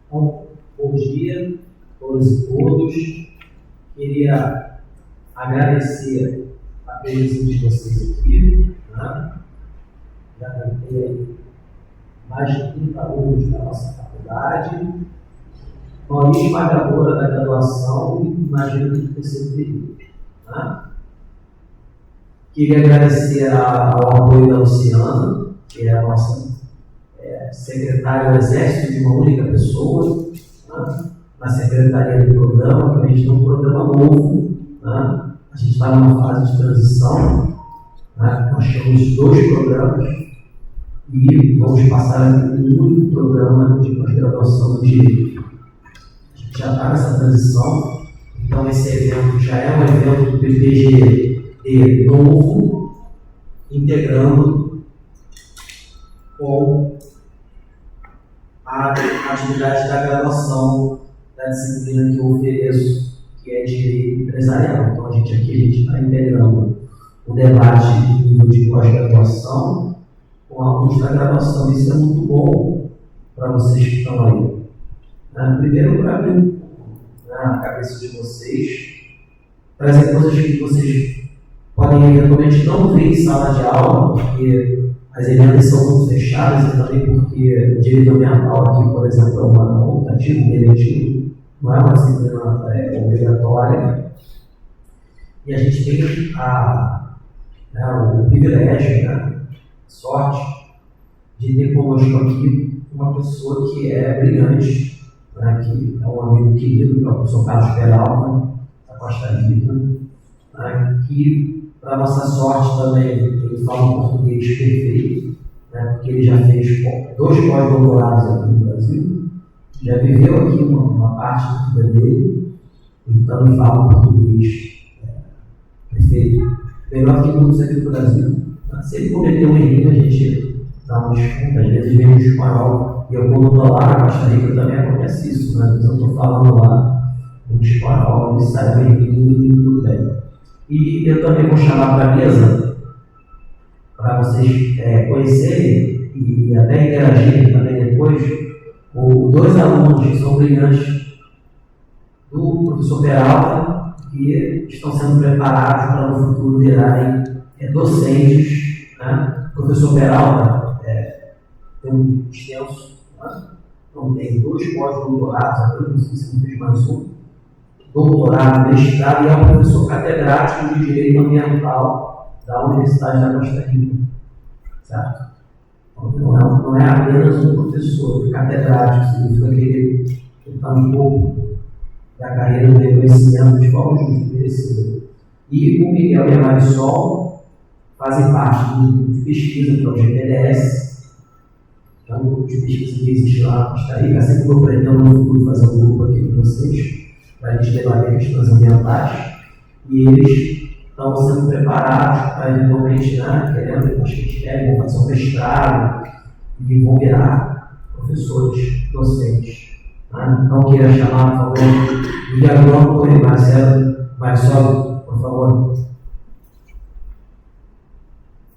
Então, bom dia a todas e todos. Queria agradecer a presença de vocês aqui. Né? Já contei aí mais de 30 alunos da nossa faculdade. Maioria esmagadora da graduação e imagino que do terceiro período. Né? Queria agradecer ao apoio da Luciana, que é a nossa secretária do Exército de uma única pessoa, né? Na secretaria do programa, que a gente tem um programa novo, né? A gente está numa fase de transição, né? Nós temos 2 programas e vamos passar a ter um único programa de pós-graduação de Direito. A gente já está nessa transição, então esse evento já é um evento do PPGD novo, integrando com a atividade da graduação da disciplina que eu ofereço, que é Direito Empresarial. Então, a gente está integrando o debate de nível de pós-graduação com alunos da graduação. Isso é muito bom para vocês que estão aí. Primeiro, para abrir a cabeça de vocês, trazer coisas que vocês podem eventualmente não ver em sala de aula, porque as emendas são muito fechadas e também porque o direito ambiental aqui, por exemplo, é uma optativa, um eletivo, não é uma disciplina obrigatória. E a gente tem o privilégio, a sorte de ter conosco aqui uma pessoa que é brilhante, né, que é um amigo querido, que é o professor Carlos Peralta, da Costa Rica, né, que, para nossa sorte também, ele fala um português perfeito, né, porque ele já fez 2 pós-doutorados aqui no Brasil, já viveu aqui uma parte da vida dele, então ele fala um português perfeito, melhor que muitos aqui do Brasil. Se ele cometer um erro, a gente dá um desconto, às vezes vem um espanhol, e eu quando estou lá na Costa Rica também acontece isso, né? Às vezes eu estou falando lá um espanhol, ele sai bem e tudo bem. E eu também vou chamar para a mesa, para vocês conhecerem e até interagirem também depois, 2 alunos que são brilhantes do professor Peralta, que estão sendo preparados para no futuro virarem docentes. Né? O professor Peralta tem um extenso, né? Então tem 2 pós-doutorados, não sei se não fez mais um, doutorado, mestrado, e é um professor catedrático de Direito Ambiental da Universidade da Costa Rica. Certo? Então, não é apenas um professor catedrático, significa que ele está no topo da carreira do reconhecimento de forma justa e merecida. E o Miguel e a Marisol fazem parte do grupo de pesquisa, que é o GPDS, que é um grupo de pesquisa que existe lá na Costa Rica, assim como eu pretendo no futuro fazer um grupo aqui com vocês, para a gente debater questões ambientais, e eles estão sendo preparados para eventualmente, querendo, acho que eles querem, vão fazer um mestrado e vão virar professores, docentes. Então, queria chamar, por favor, o Diagrônomo e Marcelo Marisol, por favor.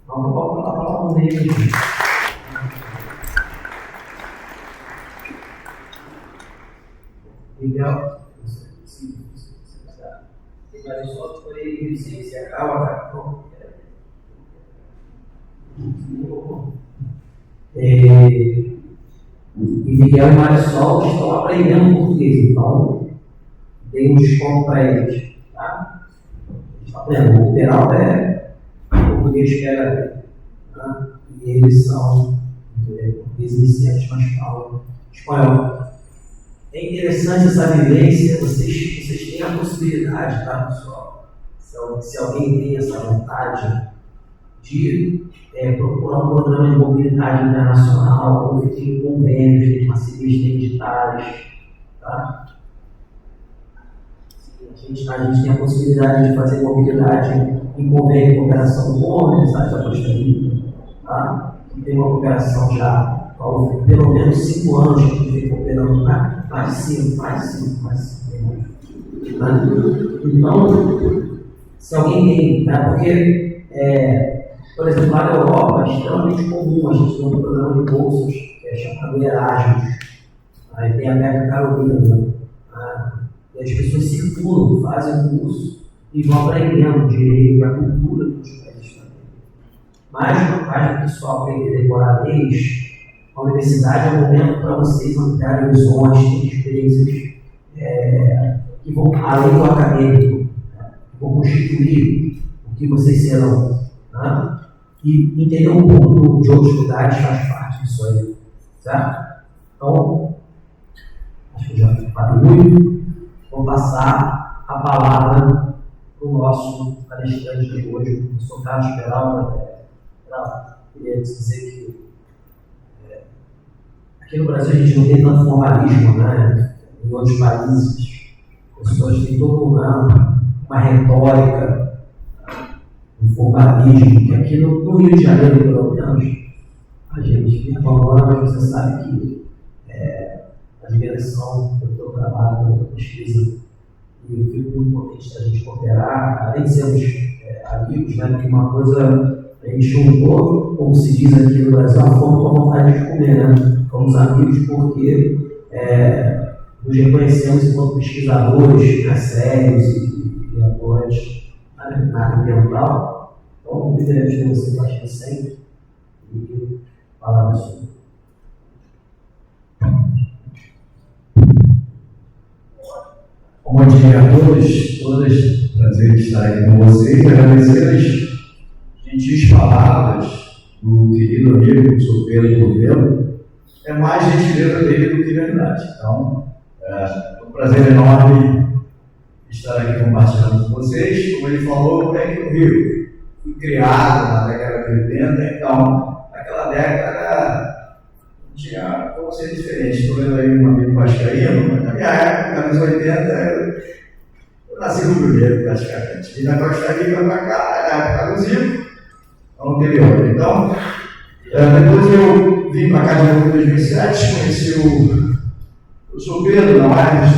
Vamos falar no meio. Miguel. Marisol foi ciência calma, e Miguel e Marisol estão aprendendo português, então dei um desconto para eles. Tá? Estão aprendendo. O Peralta é português que era, tá? E eles são português iniciantes, mas falam espanhol. É interessante essa vivência, vocês têm a possibilidade, tá, pessoal? Se alguém tem essa vontade de procurar um programa de mobilidade internacional, ou tem convênios, tem parcerias, tem editais, tá? A gente tem a possibilidade de fazer mobilidade em convênio de cooperação com a Universidade da Costa Rica, tá? Que tem uma cooperação já há pelo menos 5 anos que a gente vem cooperando, tá? Mais 5. Então, se alguém tem, tá? Porque, por exemplo, lá na Europa é extremamente comum a gente ter um programa de bolsas que é chamado Erasmus. Aí tem a Beca Carolina, e as pessoas circulam, fazem o curso e vão aprendendo direito e a cultura dos países também. Mas não faz o pessoal aprender a decorar leis. A universidade é um momento para vocês ampliarem horizontes, ter experiências que vão além do acadêmico, que vão constituir o que vocês serão. Né? E entender um pouco de outros lugares faz parte disso aí. Certo? Então, acho que já falei muito. Vou passar a palavra para o nosso palestrante de hoje, o professor Carlos Peralta. Queria dizer que aqui no Brasil a gente não tem tanto formalismo, né? Em outros países, as pessoas têm toda uma retórica, um formalismo, que aqui no Rio de Janeiro, pelo menos, a gente abandona, mas você sabe que a direção do teu trabalho, da tua pesquisa, e eu fico muito contente da gente cooperar, além de sermos amigos, né? Porque uma coisa a gente juntou, como se diz aqui no Brasil, a fome com a vontade de comer, né? Somos amigos porque nos reconhecemos enquanto pesquisadores, né, sérios e atuantes na área ambiental. Então, muito interessante ter você com a gente sempre e falar disso. Bom dia a todos, todas. Prazer estar aqui com vocês. Agradecer as gentis palavras do querido amigo, professor Pedro Corvelo. É mais gentileza dele do que verdade. Então, é um prazer enorme estar aqui compartilhando com vocês. Como ele falou, eu venho do Rio. Fui criado na década de 80, então, naquela década não tinha como ser diferente. Estou vendo aí um amigo vascaíno, mas na minha época, nos 80, eu nasci no primeiro, praticamente. E na Costa Rica para cá, na época do Zico, no anterior. Então, depois eu vim para cá de novo em 2007, conheci o professor Pedro na UERJ.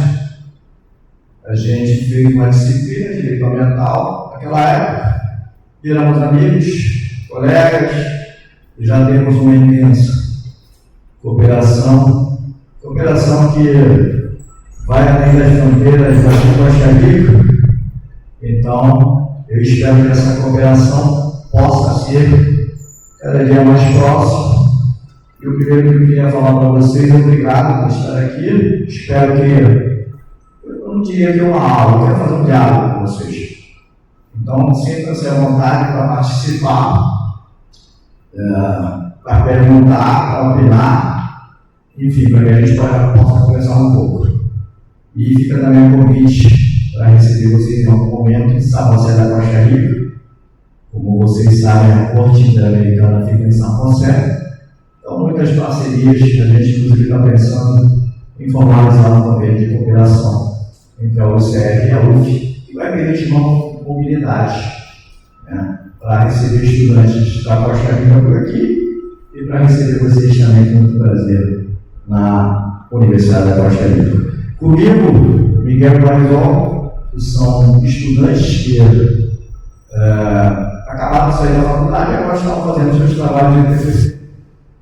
A gente fez uma disciplina de direito ambiental naquela época. Viramos amigos, colegas, e já temos uma imensa cooperação que vai além das fronteiras da Costa Rica. Então, eu espero que essa cooperação possa ser cada dia mais próximo. E o primeiro que eu queria falar para vocês é obrigado por estar aqui. Espero que, eu não diria que é uma aula, eu quero fazer um diálogo com vocês. Então, sintam-se à vontade para participar, para perguntar, para opinar, enfim, para que a gente possa conversar um pouco. E fica também um convite para receber vocês em algum momento, que sabe você é da Costa Rica. Como vocês sabem, a Corte Interamericana fica em São José. Então, muitas parcerias, a gente inclusive está pensando em formalizar um convênio de cooperação entre a UCR e a UF, que vai permitir uma mobilidade, né, para receber estudantes da Costa Rica por aqui e para receber vocês também com muito prazer na Universidade da Costa Rica. Comigo, Miguel Marizol, que são estudantes que acabaram de sair da faculdade e agora estão fazendo seus trabalhos de TCC.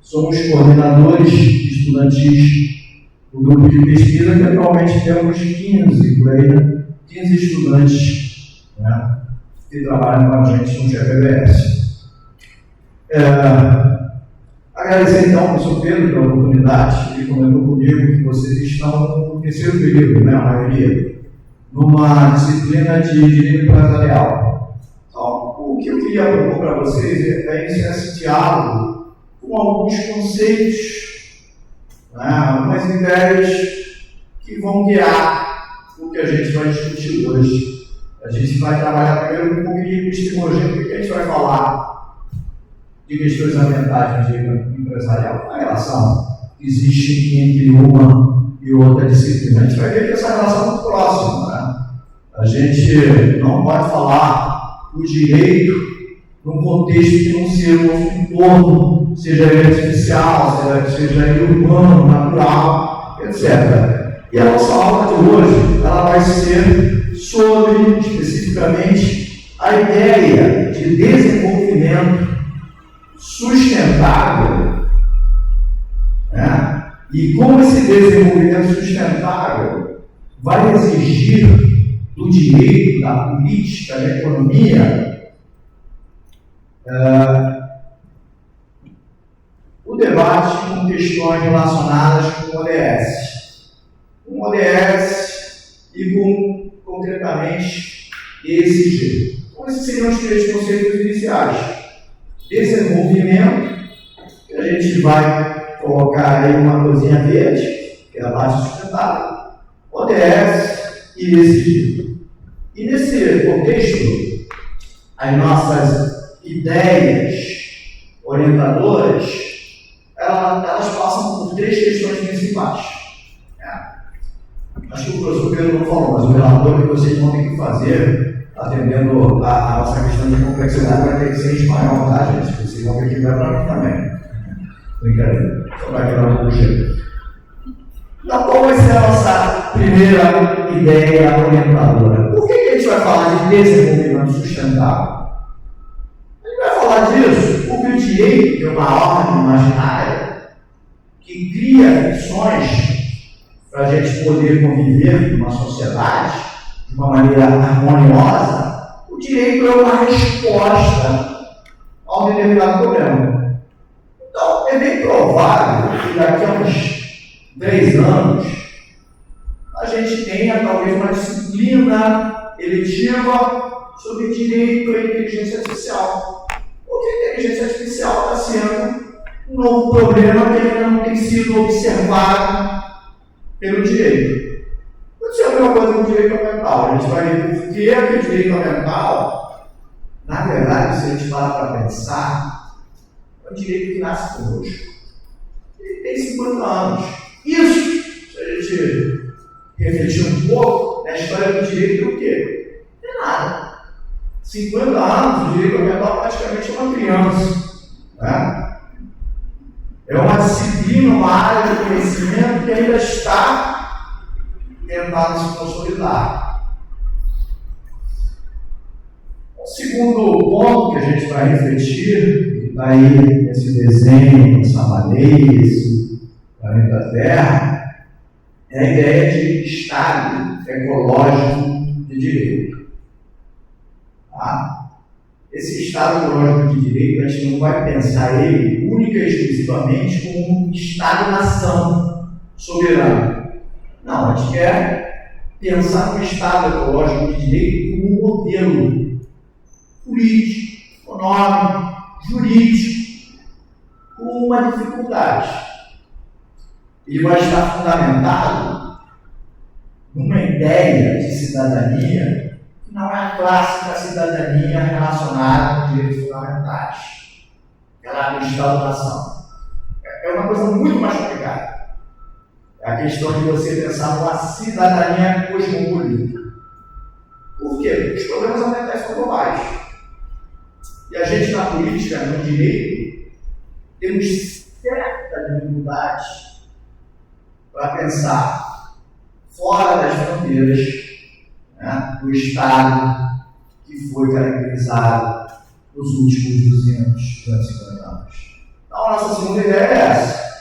Somos coordenadores estudantis do grupo de pesquisa, que atualmente temos 15 estudantes, né, que trabalham com a gente no GPBS. Agradecer então ao professor Pedro pela oportunidade. Ele comentou comigo que vocês estão no terceiro período, né, a maioria, numa disciplina de direito empresarial. Então, o que eu queria propor para vocês é iniciar esse diálogo com alguns conceitos, né, algumas ideias que vão guiar o que a gente vai discutir hoje. A gente vai trabalhar primeiro com um pouquinho de epistemologia, porque a gente vai falar de questões ambientais no direito empresarial, a relação que existe entre uma e outra disciplina. A gente vai ver que essa relação é muito próxima, né? A gente não pode falar o direito num contexto que não seja o nosso entorno, seja ele artificial, seja ele urbano, natural, etc. E a nossa aula de hoje, ela vai ser sobre, especificamente, a ideia de desenvolvimento sustentável, né, E como esse desenvolvimento sustentável vai exigir do direito, da política, da economia, o debate com questões relacionadas com o ODS. Com o ODS e com, concretamente, ESG. Então, esses seriam os três conceitos iniciais. Desenvolvimento, que a gente vai colocar aí uma coisinha verde, que é a base sustentável, ODS e ESG. E nesse contexto, as nossas ideias orientadoras, elas passam por três questões principais. Acho que o professor Pedro não falou, mas o relatório que vocês vão ter que fazer, atendendo a nossa questão de complexidade, vai ter que ser em espanhol, tá, gente? Vocês vão ter que ver para mim também. Brincadeira. Só para quebrar um pouco o gelo. Então, qual vai ser a nossa primeira ideia orientadora? Por que a gente vai falar de desenvolvimento sustentável? A gente vai falar disso porque o direito, que é uma ordem imaginária, que cria ficções para a gente poder conviver numa sociedade de uma maneira harmoniosa, o direito é uma resposta a um determinado problema. Então, é bem provável que daqui a uns 10 anos a gente tenha talvez uma disciplina eletiva sobre direito à inteligência artificial. Porque a inteligência artificial está sendo um novo problema que ainda não tem sido observado pelo direito. Pode ser a mesma coisa com o direito ambiental. A gente vai ver por que o direito ambiental, na verdade, se a gente parar para pensar, é um direito que nasce conosco. Ele tem 50 anos. Isso, se a gente refletir um pouco, na história do direito, é o quê? Não é nada. 50 anos, o direito ambiental praticamente é uma criança. Né? É uma disciplina, uma área de conhecimento que ainda está tentando se consolidar. O segundo ponto que a gente vai refletir, que está aí nesse desenho, nessa baleia, esse planeta Terra, é a ideia de estado ecológico de direito. Tá? Esse Estado ecológico de direito, a gente não vai pensar ele única e exclusivamente como um Estado-nação soberano. Não, a gente quer pensar no Estado ecológico de direito como um modelo político, econômico, jurídico, com uma dificuldade. Ele vai estar fundamentado numa ideia de cidadania que não é a clássica cidadania relacionada com direitos fundamentais, aquela do Estado-nação. É uma coisa muito mais complicada. É a questão de você pensar numa cidadania cosmopolita. Por quê? Porque os problemas ambientais são globais. E a gente, na política, no direito, temos certa dificuldade para pensar fora das fronteiras, né, do Estado que foi caracterizado nos últimos 250 anos. Então, a nossa segunda ideia é essa.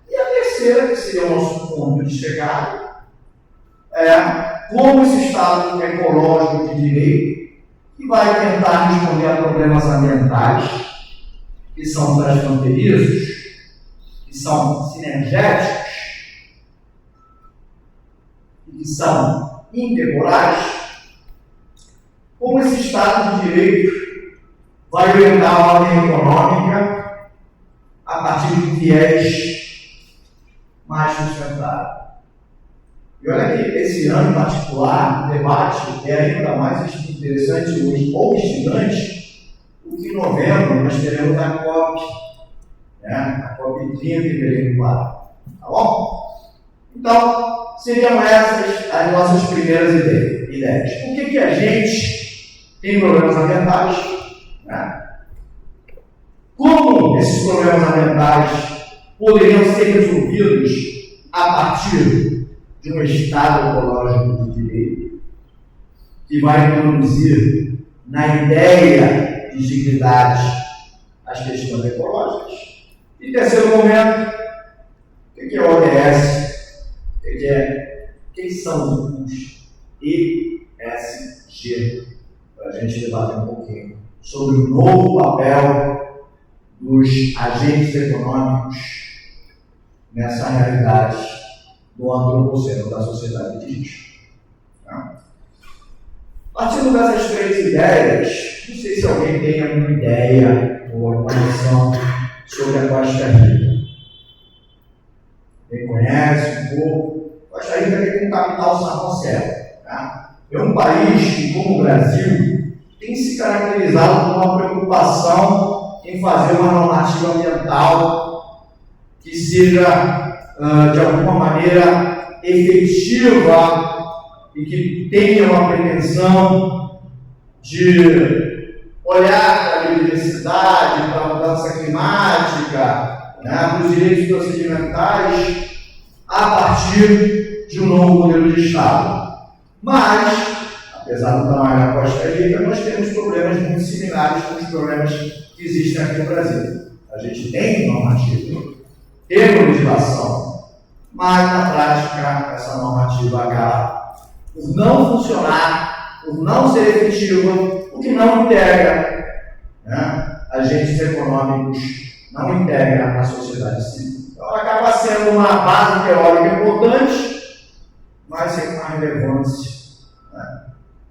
E a terceira, que seria o nosso ponto de chegada, é como esse Estado ecológico de direito, que vai tentar responder a problemas ambientais, que são transfronteiriços, que são sinergéticos, e que são intemporais, como esse Estado de Direito vai orientar a ordem econômica a partir de viés mais sustentável. E olha que esse ano em particular, o debate é ainda mais interessante hoje, ou instigante, porque em novembro nós teremos a COP, né? A COP 30 em Belém do Pará. Tá bom? Então, seriam essas as nossas primeiras ideias. Por que a gente tem problemas ambientais? Né? Como esses problemas ambientais poderiam ser resolvidos a partir de um Estado ecológico de direito que vai introduzir na ideia de dignidade as questões ecológicas? E terceiro momento, o que que é ODS? Quem são os ESG? Para a gente debater um pouquinho sobre o novo papel dos agentes econômicos nessa realidade do antropoceno, da sociedade de risco. Partindo dessas três ideias, não sei se alguém tem alguma ideia ou alguma noção sobre a Costa Rica. Quem conhece um pouco? Costa Rica tem como capital São José. Tá? É um país que, como o Brasil, tem se caracterizado por uma preocupação em fazer uma normativa ambiental que seja, de alguma maneira, efetiva e que tenha uma pretensão de olhar para a biodiversidade, para a mudança climática, para os direitos procedimentais a partir de um novo modelo de Estado. Mas, apesar do tamanho da Costa Rica, nós temos problemas muito similares com os problemas que existem aqui no Brasil. A gente tem normativa, tem legislação, mas na prática essa normativa acaba por não funcionar, por não ser efetiva, o que não integra agentes econômicos, não integra a sociedade civil. Então acaba sendo uma base teórica importante, mas sem uma relevância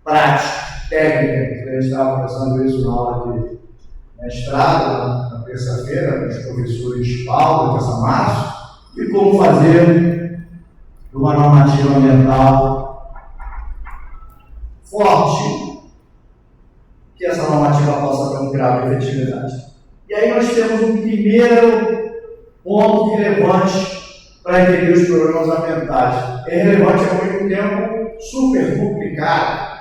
prática, técnica. A gente estava conversando isso na aula de mestrado, na terça-feira, com os professores Paulo e Casamarço, e como fazer uma normativa ambiental forte, que essa normativa possa ter um grau de efetividade. E aí nós temos um primeiro ponto relevante para entender os problemas ambientais. É relevante ao mesmo tempo super complicado.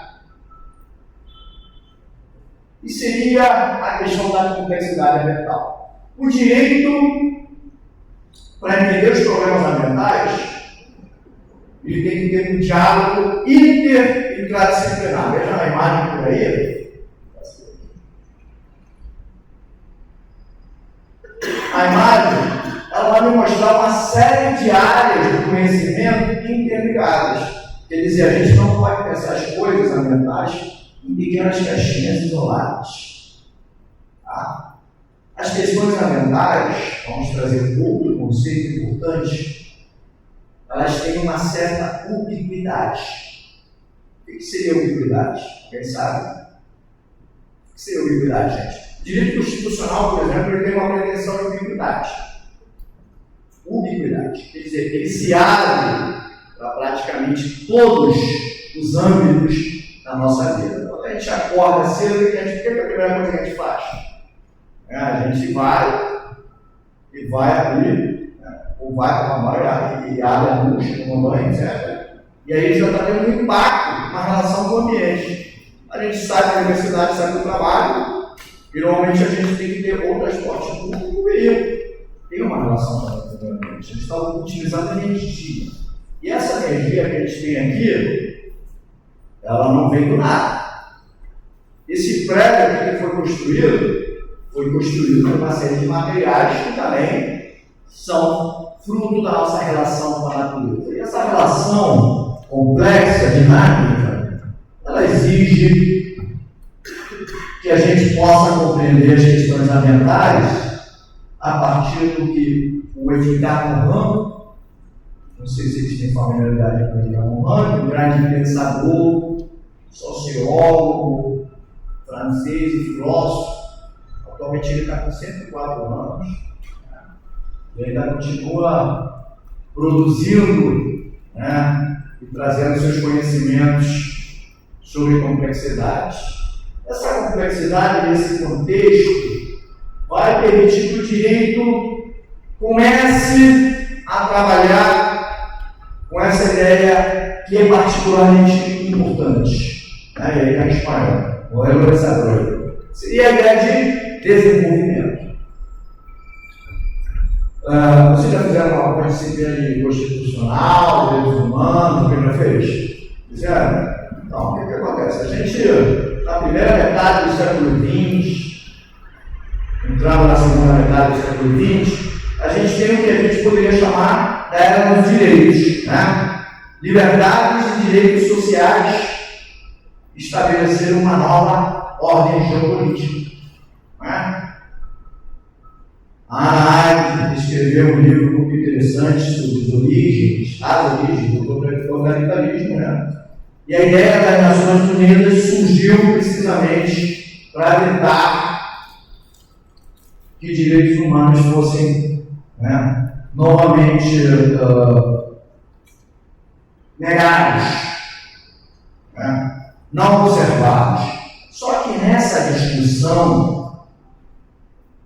E seria a questão da complexidade ambiental. O direito, para entender os problemas ambientais, ele tem que ter um diálogo inter e transdisciplinar. Veja a imagem por aí. A imagem, ela vai me mostrar uma série de áreas de conhecimento interligadas. Quer dizer, a gente não pode pensar as coisas ambientais em pequenas caixinhas isoladas. Tá? As questões ambientais, vamos trazer um outro conceito importante, elas têm uma certa ubiquidade. O que seria ubiquidade? Quem sabe? O que seria ubiquidade, gente? O direito constitucional, por exemplo, ele tem uma pretensão de ubiquidade. Ubiquidade. Quer dizer, ele se abre para praticamente todos os âmbitos da nossa vida. Quando a gente acorda cedo, o que é a primeira coisa que a gente faz? A gente vai abrir, ou vai para uma banho e abre a ducha, toma banho, etc. E aí já está tendo um impacto na relação com o ambiente. A gente sai da universidade, sai do trabalho, e normalmente a gente tem que ter ou transporte público ou veículo. Tem uma relação com o ambiente. A gente está utilizando energia. E essa energia que a gente tem aqui, ela não vem do nada. Esse prédio aqui que foi construído por uma série de materiais que também são fruto da nossa relação com a natureza. E essa relação complexa, dinâmica, ela exige que a gente possa compreender as questões ambientais a partir do que o Edgar Morin, não sei se eles têm familiaridade com o Edgar Morin, um grande pensador, sociólogo, francês e filósofo. Atualmente ele está com 104 anos. E ainda continua produzindo, e trazendo seus conhecimentos sobre complexidade. Essa complexidade, nesse contexto, vai permitir que o direito comece a trabalhar com essa ideia que é particularmente importante. E aí está em espanhol, o desarrollo. Seria a ideia de desenvolvimento. Vocês já fizeram alguma disciplina constitucional, direitos humanos, quem já fez? Fizeram? Então, o que acontece? A gente, na primeira metade do século XX, entrando na segunda metade do século XX, a gente tem o que a gente poderia chamar da era dos direitos, né? Liberdades e direitos sociais estabeleceram uma nova ordem geopolítica. Né? A Ana Arendt escreveu um livro muito interessante sobre as origens do totalitarismo, né? E a ideia das Nações Unidas surgiu precisamente para evitar que direitos humanos fossem, né, novamente negados, né, não observados. Só que nessa discussão,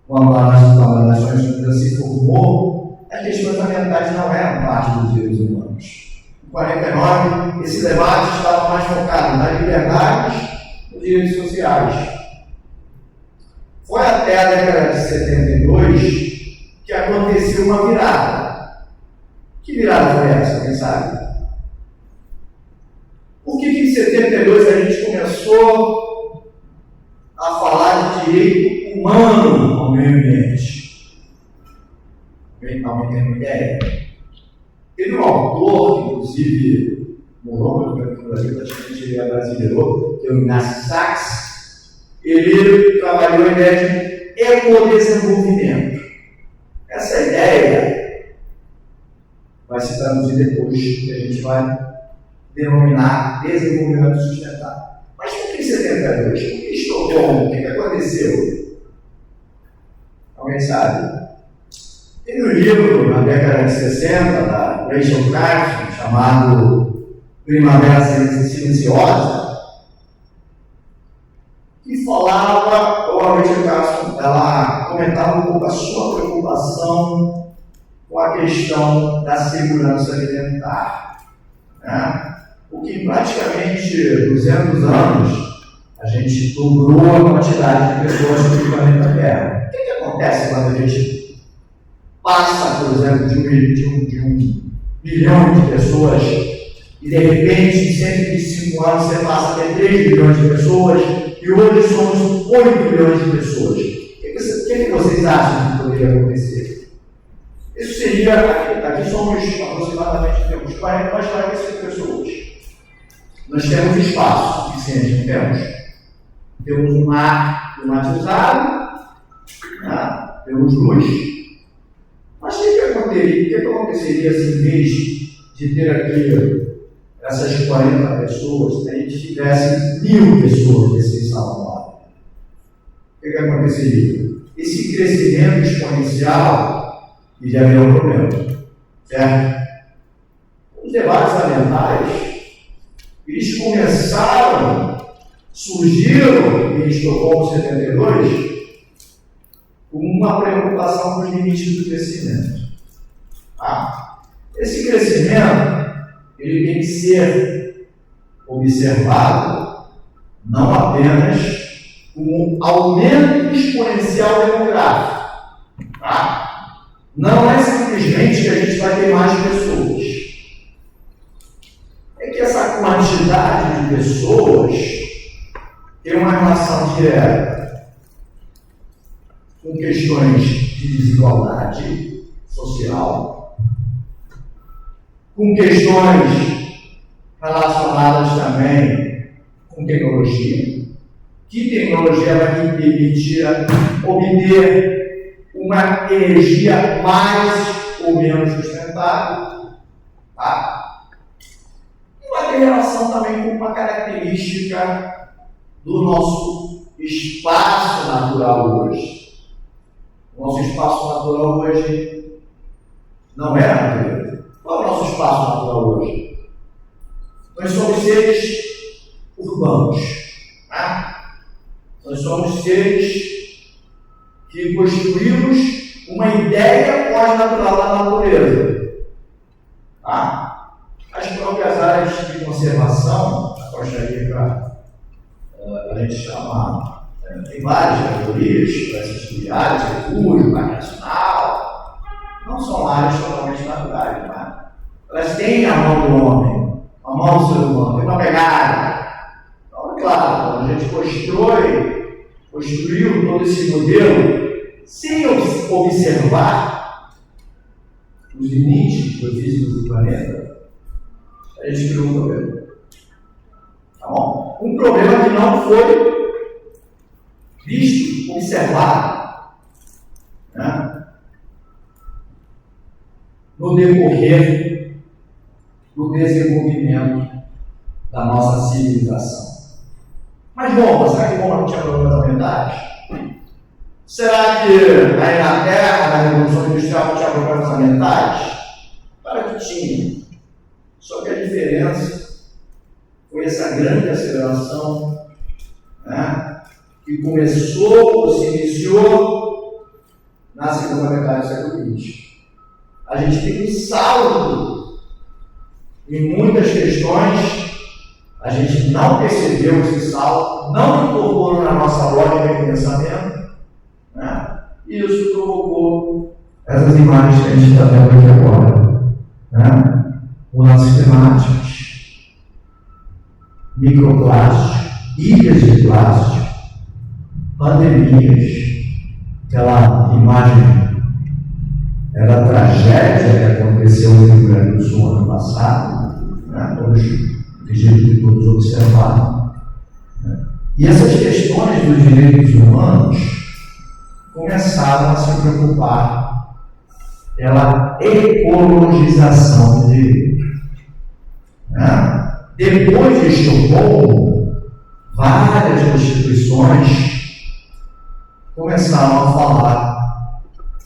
quando as Nações Unidas se formou, as questões ambientais não eram parte dos direitos humanos. Em 1949, esse debate estava mais focado nas liberdades e nos direitos sociais. Foi até a década de 72 que aconteceu uma virada. Que virada foi essa? Quem sabe? Por que em 72 a gente começou a falar de direito humano ao meio ambiente? Alguém tem uma ideia? Teve um autor, que inclusive morou no Brasil, praticamente ele é brasileiro, que é o Inácio Sachs. Ele trabalhou a ideia de ecodesenvolvimento. Essa ideia vai se traduzir depois, que a gente vai denominar desenvolvimento sustentável. Mas por que 72? Por que Estocolmo? O que aconteceu? Alguém sabe? Tem um livro, na década de 60, da Rachel Carson, chamado Primavera Silenciosa, que falava, provavelmente ela comentava um pouco a sua preocupação com a questão da segurança alimentar. Né? Porque em praticamente 200 anos a gente dobrou a quantidade de pessoas no planeta Terra. O que acontece quando a gente passa, por exemplo, de um bilhão de pessoas e de repente em 125 anos você passa a ter 3 bilhões de pessoas e hoje somos 8 bilhões de pessoas? O que vocês acham que poderia acontecer? Isso seria, aqui somos aproximadamente, temos 45 pessoas. Nós temos espaço suficiente, não temos? Temos um ar climatizado, né? Temos luz. Mas o que aconteceria se em vez de ter aqui essas 40 pessoas, a gente tivesse 1000 pessoas nesse salão? O que aconteceria? Esse crescimento exponencial iria haver um problema, certo? Os debates ambientais, eles surgiram em Estocolmo 72 com uma preocupação com os limites do crescimento. Tá? Esse crescimento ele tem que ser observado não apenas como um aumento exponencial demográfico. Tá? Não é simplesmente que a gente vai ter mais pessoas. É que essa quantidade de pessoas tem uma relação direta com questões de desigualdade social, com questões relacionadas também com tecnologia. Que tecnologia vai me permitir obter uma energia mais ou menos sustentável? Tá? E vai ter relação também com uma característica do nosso espaço natural hoje. O nosso espaço natural hoje não é a natureza. Qual é o nosso espaço natural hoje? Nós somos seres urbanos. Tá? Nós somos seres que construímos uma ideia pós-natural da natureza. Tá? As próprias áreas de conservação, a Costa Rica, a gente chama, tem várias categorias, florestas fluviais, refúgio, parque nacional, não são áreas totalmente naturais, né? Elas têm a mão do homem, a mão do ser humano, tem uma pegada. Então, é claro, quando a gente construiu todo esse modelo sem observar os limites do físico do planeta, a gente criou um problema. Tá bom? Um problema que não foi visto, observado, né, no decorrer do desenvolvimento da nossa civilização. Mas bomba, será que bomba não tinha problemas ambientais? Será que aí na Terra, na Revolução Industrial, não tinha problemas ambientais? Claro que tinha. Só que a diferença foi essa grande aceleração, né, que começou ou se iniciou na segunda metade do século XX. A gente tem um saldo em muitas questões, a gente não percebeu esse saldo, não incorporou na nossa lógica de pensamento, né, e isso provocou essas imagens que a gente está vendo aqui agora, né? Mudanças climáticas, microplásticos, ilhas de plástico, pandemias, aquela imagem era a tragédia que aconteceu no Rio Grande do Sul ano passado, né? Todos, acredito que todos observaram, né? E essas questões dos direitos humanos começaram a se preocupar pela ecologização do direito. Né? Depois de Estocolmo, várias instituições começaram a falar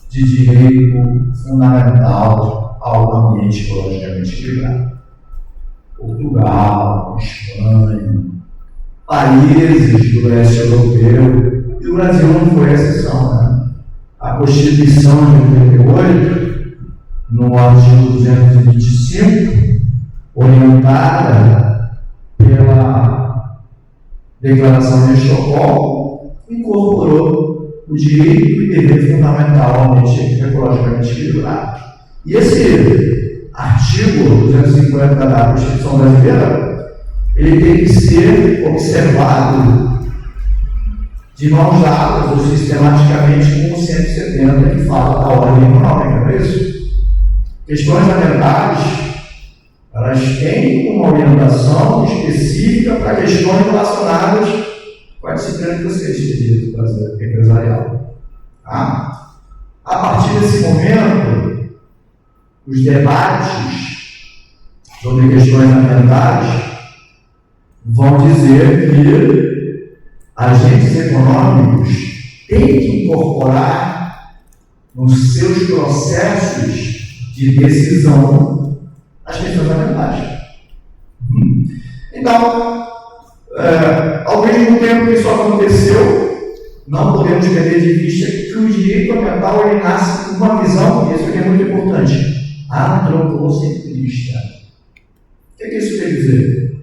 de direito fundamental ao ambiente ecologicamente equilibrado. Portugal, Espanha, países do leste europeu, e o Brasil não foi exceção, né? A Constituição de 88, no artigo 225, orientada pela Declaração de Estocolmo, incorporou o direito e dever fundamental ao ambiente ecologicamente equilibrado. E esse artigo 250 da Constituição Brasileira, ele tem que ser observado de mãos dadas ou sistematicamente com o 170 que fala da ordem econômica, não é isso? Questões ambientais, elas têm uma orientação específica para questões relacionadas com a disciplina que você estuda do Brasil empresarial. Tá? A partir desse momento, os debates sobre questões ambientais vão dizer que agentes econômicos têm que incorporar nos seus processos de decisão as questões ambientais. Então, ao mesmo tempo que isso aconteceu, não podemos perder de vista que o direito ambiental ele nasce com uma visão, e isso aqui é muito importante, antropocentrista. O que isso quer dizer?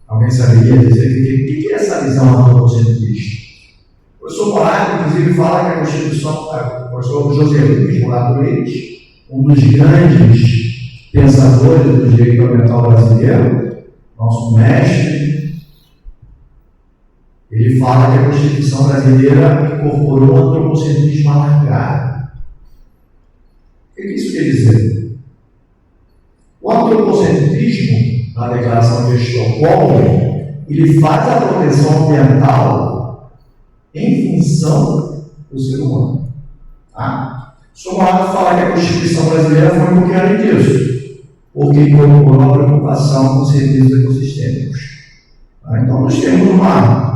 Alguém saberia dizer o que é essa visão antropocentrista? O professor Moraes, inclusive, fala que a Constituição, o professor José Luiz Morato Leite, um dos grandes pensadores do direito ambiental brasileiro, nosso mestre, ele fala que a Constituição brasileira incorporou o antropocentrismo alargado. O que isso quer dizer? O antropocentrismo, na Declaração de Estocolmo, ele faz a proteção ambiental em função do ser humano. Tá? O senhor Morato fala que a Constituição brasileira foi um pouquinho além disso, porque incorporou a preocupação com os serviços ecossistêmicos. Tá? Então, nós temos uma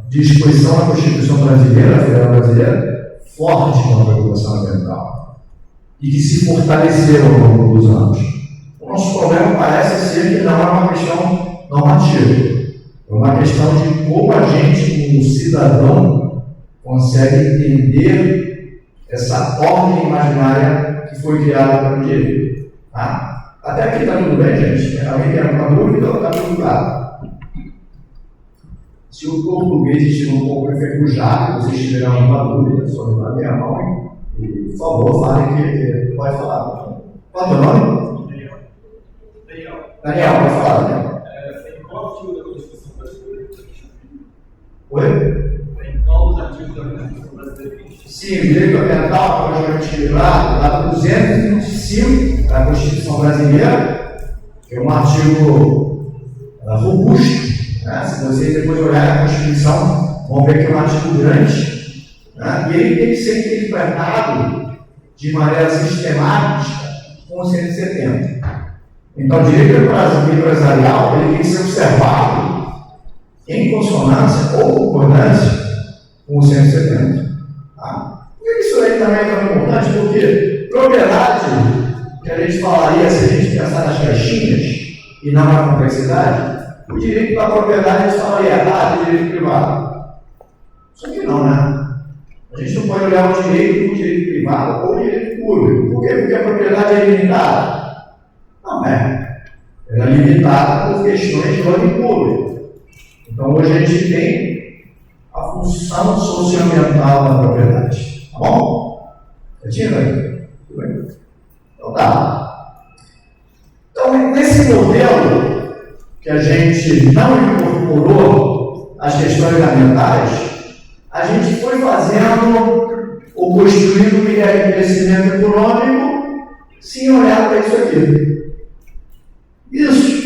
disposição na Constituição brasileira, federal brasileira, forte com a preocupação ambiental e que se fortaleceu ao longo dos anos. O nosso problema parece ser que não é uma questão normativa, é uma questão de como a gente, como cidadão, consegue entender essa ordem imaginária que foi criada pelo direito. Tá? Até aqui está tudo bem, gente? Alguém tem alguma dúvida? Está tudo claro. Se o português estiver um pouco enferrujado, vocês tiverem alguma dúvida sobre a minha mão, por favor, falem que pode falar. Qual é o teu nome? Daniel, pode falar, Daniel. Em qual artigo da Constituição brasileira? Oi? Em qual os artigos da Constituição brasileira? Sim, o direito ambiental, logicamente equilibrado, dá 225 da Constituição Brasileira, que é um artigo robusto, né? Se vocês depois olharem a Constituição, vão ver que é um artigo grande, né? E ele tem que ser interpretado de maneira sistemática com o 170. Então, o direito empresarial ele tem que ser observado em consonância ou concordância com o 170. Tá? E isso aí também é tão importante porque propriedade, que a gente falaria se a gente pensar nas caixinhas e não na complexidade, o direito da propriedade a gente falaria, direito privado. Só que não, né? A gente não pode olhar o direito como direito privado ou direito público. Por quê? Porque a propriedade é limitada. Não é. Ela é limitada por questões de ordem pública. Então, hoje a gente tem a função socioambiental da propriedade. Tá bom? Certinho, velho? Tudo bem? Então, tá. Então, nesse modelo que a gente não incorporou as questões ambientais, a gente foi fazendo ou construindo um crescimento econômico sem olhar para isso aqui. Isso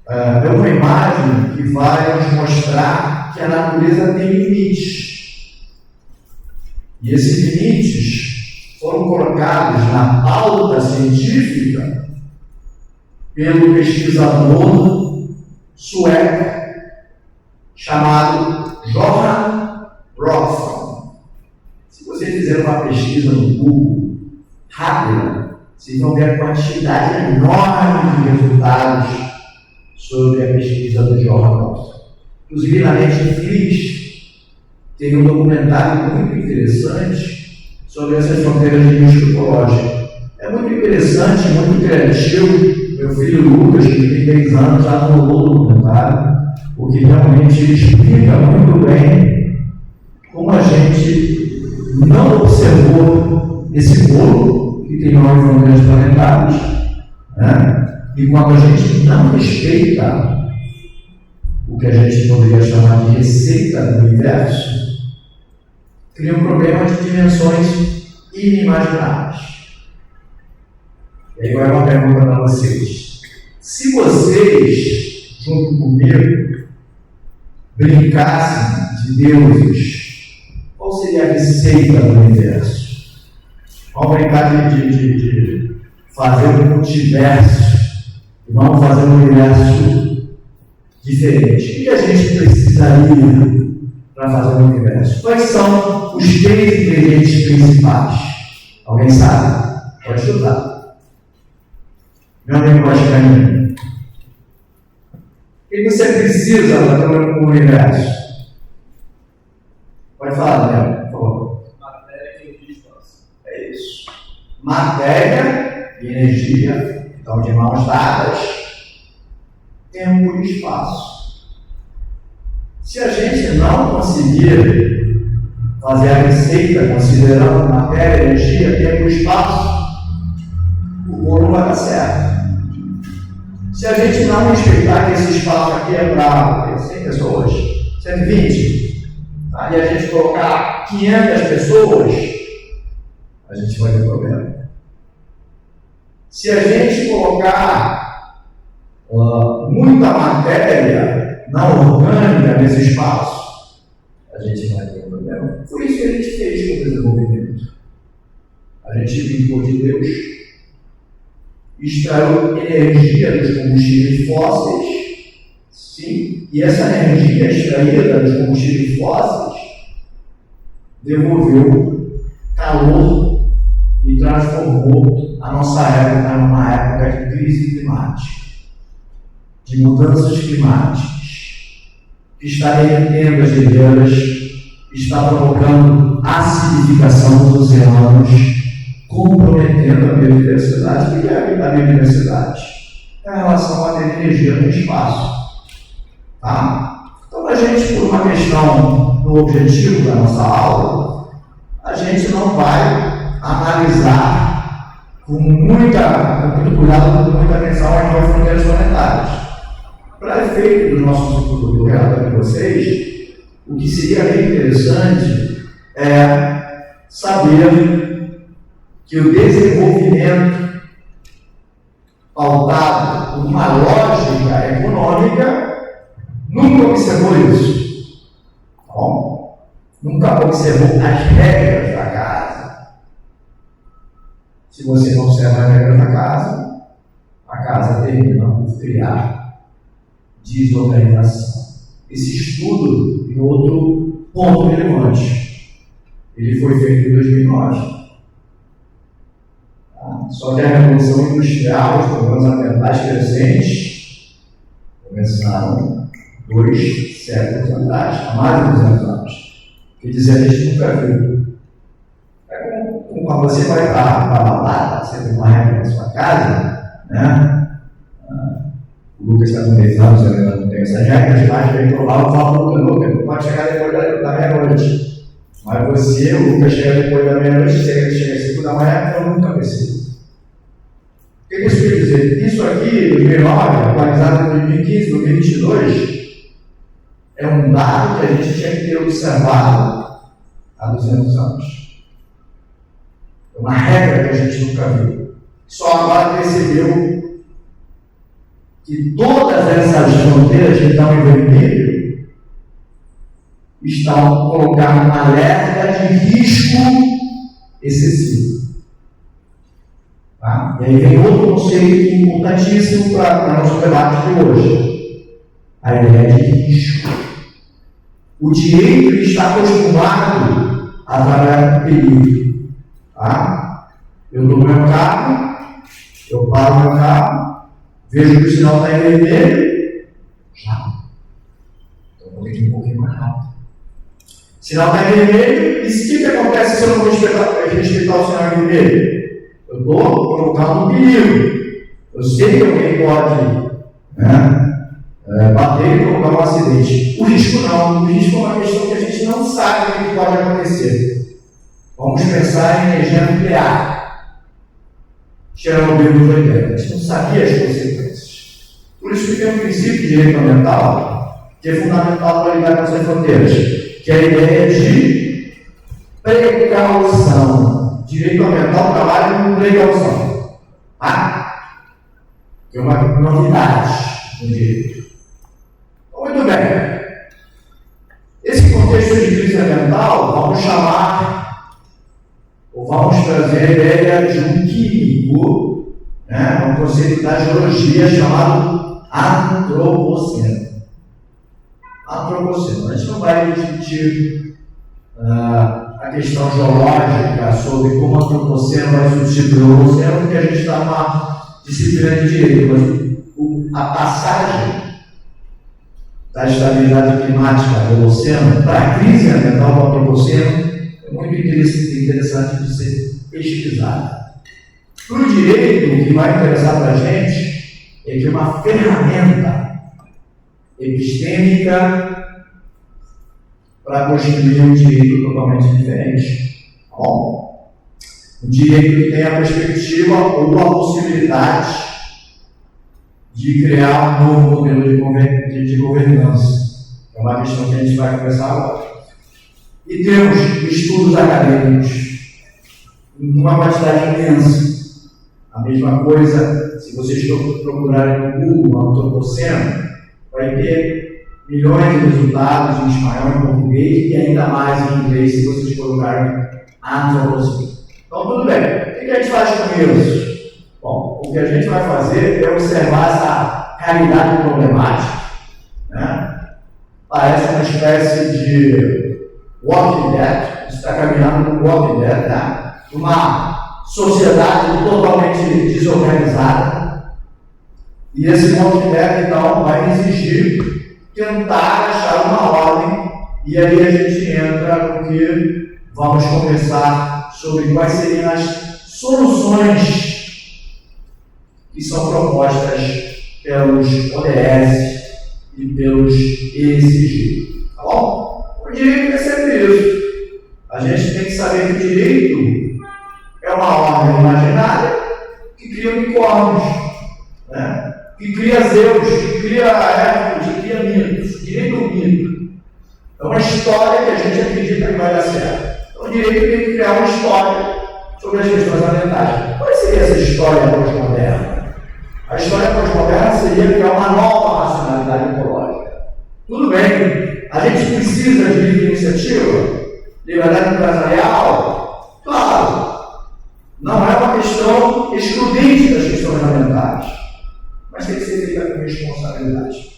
é uma imagem que vai nos mostrar que a natureza tem limites. E esses limites foram colocados na pauta científica pelo pesquisador sueco chamado Johan Rockström. Se você fizer uma pesquisa no Google rápida, vocês vão ver a quantidade enorme de resultados sobre a pesquisa do Johan Rockström. Inclusive, na Netflix tem um documentário muito interessante sobre essas fronteiras de risco ecológico. É muito interessante, muito criativo. Meu filho Lucas, que tem 10 anos, já adorou o documentário, porque realmente explica muito bem como a gente não observou esse bolo que tem 9 fronteiras planetárias, né? E quando a gente não respeita o que a gente poderia chamar de receita do universo, cria um problema de dimensões inimagináveis. E aí vai uma pergunta para vocês. Se vocês, junto comigo, brincassem de deuses, qual seria a receita do universo? Vamos brincar de fazer um multiverso e vamos fazer um universo diferente. O que a gente precisaria para fazer um universo? Quais são os 3 ingredientes principais? Alguém sabe? Pode chutar. Meu amigo Vascaíno. O que você precisa para ter um universo? Pode falar, Daniel, por favor. Matéria, energia e espaço. É isso. Matéria e energia, então de mãos dadas, tempo e espaço. Se a gente não conseguir fazer a receita considerando matéria, energia, tempo e espaço, o bolo não vai dar certo. Se a gente não respeitar que esse espaço aqui é para 100 pessoas, 120, tá? E a gente colocar 500 pessoas, a gente vai ter problema. Se a gente colocar muita matéria não orgânica nesse espaço, a gente vai ter problema. Foi isso que a gente fez com o desenvolvimento. A gente brincou de Deus, extraiu energia dos combustíveis fósseis, sim, e essa energia extraída dos combustíveis fósseis devolveu calor e transformou a nossa época numa época de crise climática, de mudanças climáticas, que está derretendo as geleiras, está provocando acidificação dos oceanos, comprometendo a biodiversidade. O que é a biodiversidade? É a relação à energia no espaço. Tá? Então, a gente, por uma questão no objetivo da nossa aula, a gente não vai analisar com muito cuidado, com muita atenção as 9 fronteiras planetárias. Para efeito do nosso estudo do relatório de vocês, o que seria bem interessante é saber que o desenvolvimento pautado por uma lógica econômica nunca observou isso. Bom, nunca observou as regras da casa. Se você não observa as regras da casa, a casa termina por criar desorganização. Esse estudo tem outro ponto relevante. Ele foi feito em 2009. Só que a Revolução Industrial, os problemas ambientais crescentes, começaram 2 séculos atrás, há mais de 200 anos. Quer dizer, a gente nunca viu. É como quando você vai para a balada, você tem uma regra na sua casa, né? O Lucas está com 10 anos, eu ainda não tenho essas regras, mas vem provar, eu falo, Lucas, não pode chegar depois da meia-noite. Mas você, o Lucas, chega depois da meia-noite, chega às 5 da manhã, eu nunca percebo. O que isso quer dizer? Isso aqui, 2009, atualizado em 2015, 2022, é um dado que a gente tinha que ter observado há 200 anos. É uma regra que a gente nunca viu. Só agora percebeu que todas essas fronteiras que estão em vermelho estão colocando um alerta de risco excessivo. Tá? E aí vem outro conceito importantíssimo para nosso debate de hoje: a ideia de risco. O direito está acostumado a trabalhar com perigo. Tá? Eu estou no meu carro, eu paro meu carro, vejo que o sinal está em vermelho, já. Então vou ter que ir um pouquinho mais rápido. Sinal está em vermelho, e o que acontece se eu não vou respeitar o sinal em vermelho? Eu estou provocando um perigo. Eu sei que alguém pode bater e provocar um acidente. O risco não. O risco é uma questão que a gente não sabe o que pode acontecer. Vamos pensar em energia nuclear. Chernobyl nos 80. A gente não sabia as consequências. Por isso que tem um princípio de direito ambiental que é fundamental para lidar com essas fronteiras, que é a ideia de precaução. Direito ambiental trabalha com precaução. Tá? Que é uma novidade no direito. Então, muito bem. Esse contexto de crise ambiental, vamos chamar, ou vamos trazer a ideia de um químico, um conceito da geologia chamado antropoceno. Antropoceno. A gente não vai discutir a questão geológica sobre como o antropoceno vai substituir o Holoceno, porque a gente está numa disciplina de direito, mas a passagem da estabilidade climática do Holoceno para a crise ambiental do antropoceno é muito interessante de ser pesquisada. Para o direito, o que vai interessar para a gente é que uma ferramenta epistêmica para construir um direito totalmente diferente. Bom, um direito que tem a perspectiva ou a possibilidade de criar um novo modelo de governança. É uma questão que a gente vai conversar agora. E temos estudos acadêmicos em uma quantidade imensa. A mesma coisa, se vocês procurarem no Google, antropoceno, vai ter milhões de resultados em espanhol e português e ainda mais em inglês se vocês colocarem antropoceno. Então, tudo bem. O que a gente faz com isso? Bom, o que a gente vai fazer é observar essa realidade problemática. Parece uma espécie de Walking Dead, está caminhando no Walking Dead, uma sociedade totalmente desorganizada. E esse Walking Dead, então, vai exigir tentar achar uma ordem, e aí a gente entra no que vamos conversar sobre quais seriam as soluções que são propostas pelos ODS e pelos ESG. Tá bom? O direito é sempre isso. A gente tem que saber que o direito é uma ordem imaginária que cria unicórnios, que cria Zeus, que cria Hércules, que cria mitos. Direito é um mito. É É uma história que a gente acredita que vai dar certo. Então, o direito tem que criar uma história sobre as questões ambientais. Qual seria essa história pós-moderna? A história pós-moderna seria criar uma nova racionalidade ecológica. Tudo bem, a gente precisa de livre iniciativa, liberdade empresarial, claro. Não é uma questão excludente das questões ambientais, mas tem que ser feita com responsabilidade.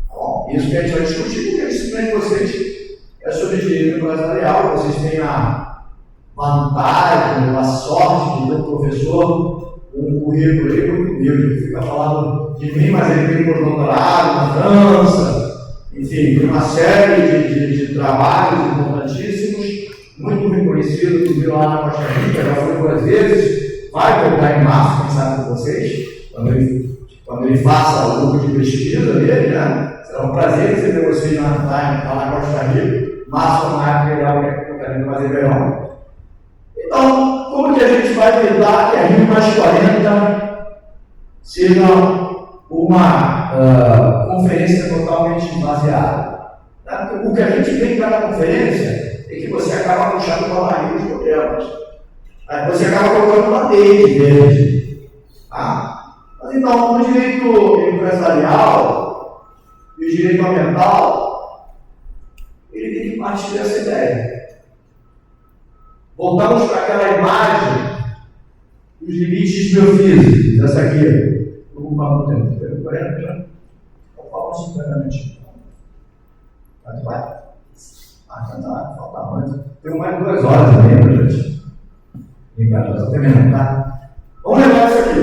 Bom, isso que a gente vai discutir, porque eu expliquei para vocês é sobre direito empresarial. Vocês têm a vantagem, a sorte de ter um professor, um currículo aí muito humilde, que fica falando de mim, mas ele tem pós-doutorado na França, enfim, tem uma série de trabalhos importantíssimos, muito reconhecido, que viu lá na Costa Rica, já foi duas vezes, vai voltar em março, quem sabe com vocês, quando ele faça o grupo de pesquisa dele, né? Será um prazer receber vocês lá na Costa Rica. Março é uma época legal que eu quero fazer verão. Então, como que a gente vai evitar que a Rio Mais 40 seja uma conferência totalmente esvaziada? O que a gente vê em cada conferência é que você acaba puxando para a barriga os problemas. Aí você acaba colocando uma teia verde. Mas então, o direito empresarial e o direito ambiental, ele tem que partir dessa ideia. Voltamos para aquela imagem dos limites biofísicos. Essa aqui, estou ocupando o tempo. 40 já? Vou falar 50 minutinhos. Vai. Falta muito. Tem mais 2 horas também para gente. Obrigado, já estou terminando, tá? Vamos levar isso aqui.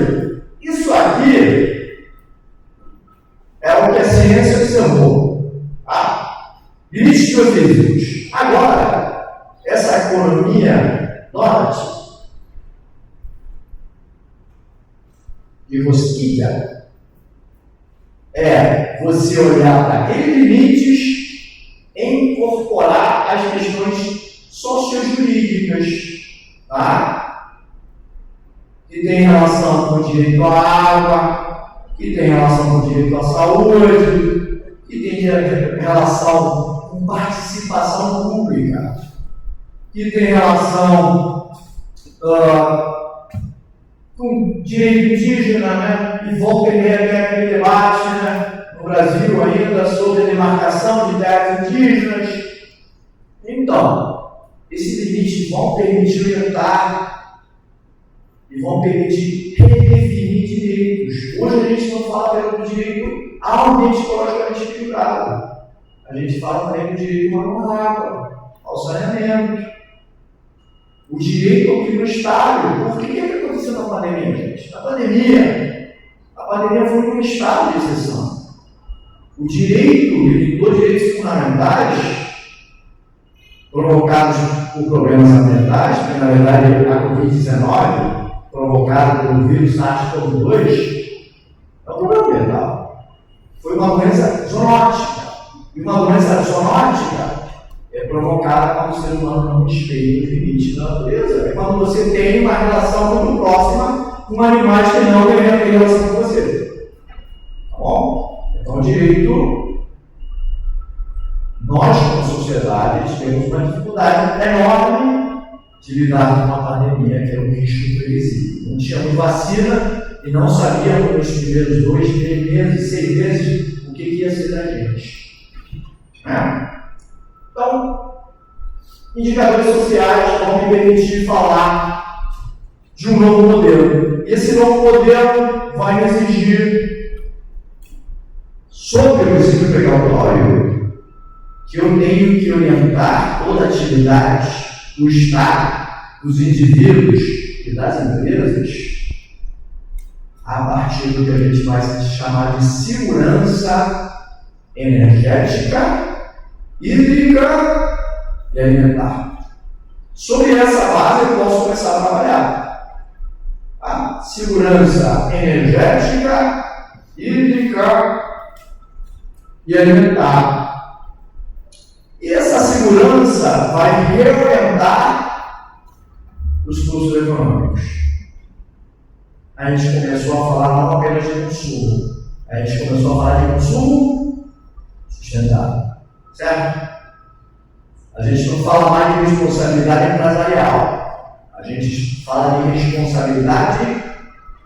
Isso aqui é o que a ciência observou. Limites biofísicos. Agora, essa economia norte de rosquilha é você olhar para aqueles limites e incorporar as questões sociojurídicas, tá? Que tem relação com o direito à água, que tem relação com o direito à saúde, que tem relação com participação pública, que tem relação com direito indígena, né? E volta e meia tem aquele debate, né? No Brasil ainda sobre a demarcação de terras indígenas. Então, esses limites vão permitir orientar e vão permitir redefinir direitos. Hoje a gente não fala pelo direito ao ambiente ecologicamente equilibrado. A gente fala também do direito à água, ao saneamento, o direito ao clima estável. Por que aconteceu na pandemia, gente? A pandemia foi um estado de exceção. O direito limitou direitos fundamentais provocados por problemas ambientais, que na verdade a Covid-19, provocada pelo vírus SARS-CoV-2, é um problema ambiental. Foi uma doença zoonótica. E uma doença zoonótica é provocada quando o ser humano não respeita os limites da natureza. É quando você tem uma relação muito próxima com animais que não deveriam ter relação com você. Tá bom? Então, o direito, nós como sociedade temos uma dificuldade enorme de lidar com uma pandemia que é um risco previsível. Não tínhamos vacina e não sabíamos nos primeiros 2, 3 meses, 6 meses o que ia ser da gente. Então, indicadores sociais vão me permitir falar de um novo modelo. E esse novo modelo vai exigir, sob o princípio precautório, que eu tenho que orientar toda a atividade do Estado, dos indivíduos e das empresas a partir do que a gente vai chamar de segurança energética, hídrica e alimentar. Sobre essa base eu posso começar a trabalhar. A segurança energética, hídrica e alimentar. E essa segurança vai reorientar os fluxos econômicos. A gente começou a falar não apenas de consumo, a gente começou a falar de consumo sustentável. Certo? A gente não fala mais de responsabilidade empresarial. A gente fala de responsabilidade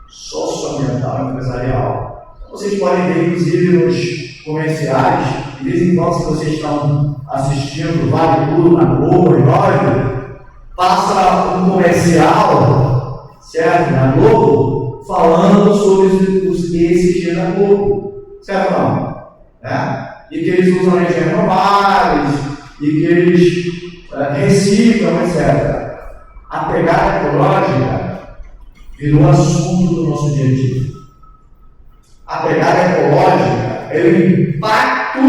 socioambiental empresarial. Então, vocês podem ver, inclusive, nos comerciais, de vez em quando, se vocês estão assistindo Vale Tudo na Globo, passa um comercial, certo? Na Globo, falando sobre os ESG da Globo, certo ou não? E que eles usam energias renováveis, e que eles reciclam, etc. A pegada ecológica virou assunto do nosso dia a dia. A pegada ecológica é o impacto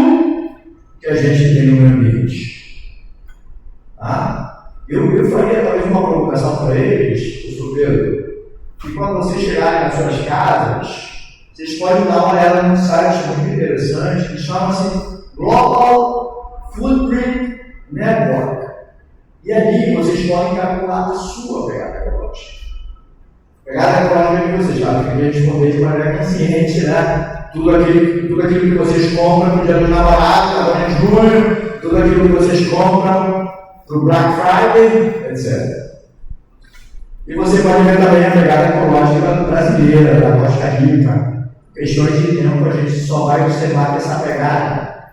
que a gente tem no meio ambiente. Eu faria talvez uma provocação para eles, professor Pedro, que quando vocês chegarem nas suas casas, vocês podem dar uma olhada num site muito interessante que chama-se Global Footprint Network. E ali vocês podem calcular a sua pegada ecológica. Pegada ecológica de vocês, claro, que a gente responder de maneira consciente, né? Tudo aquilo que vocês compram no dia dos namorados, agora em junho, tudo aquilo que vocês compram para o Black Friday, etc. E você pode ver também a pegada ecológica brasileira, da Costa Rica. Questões de tempo, a gente só vai observar que essa pegada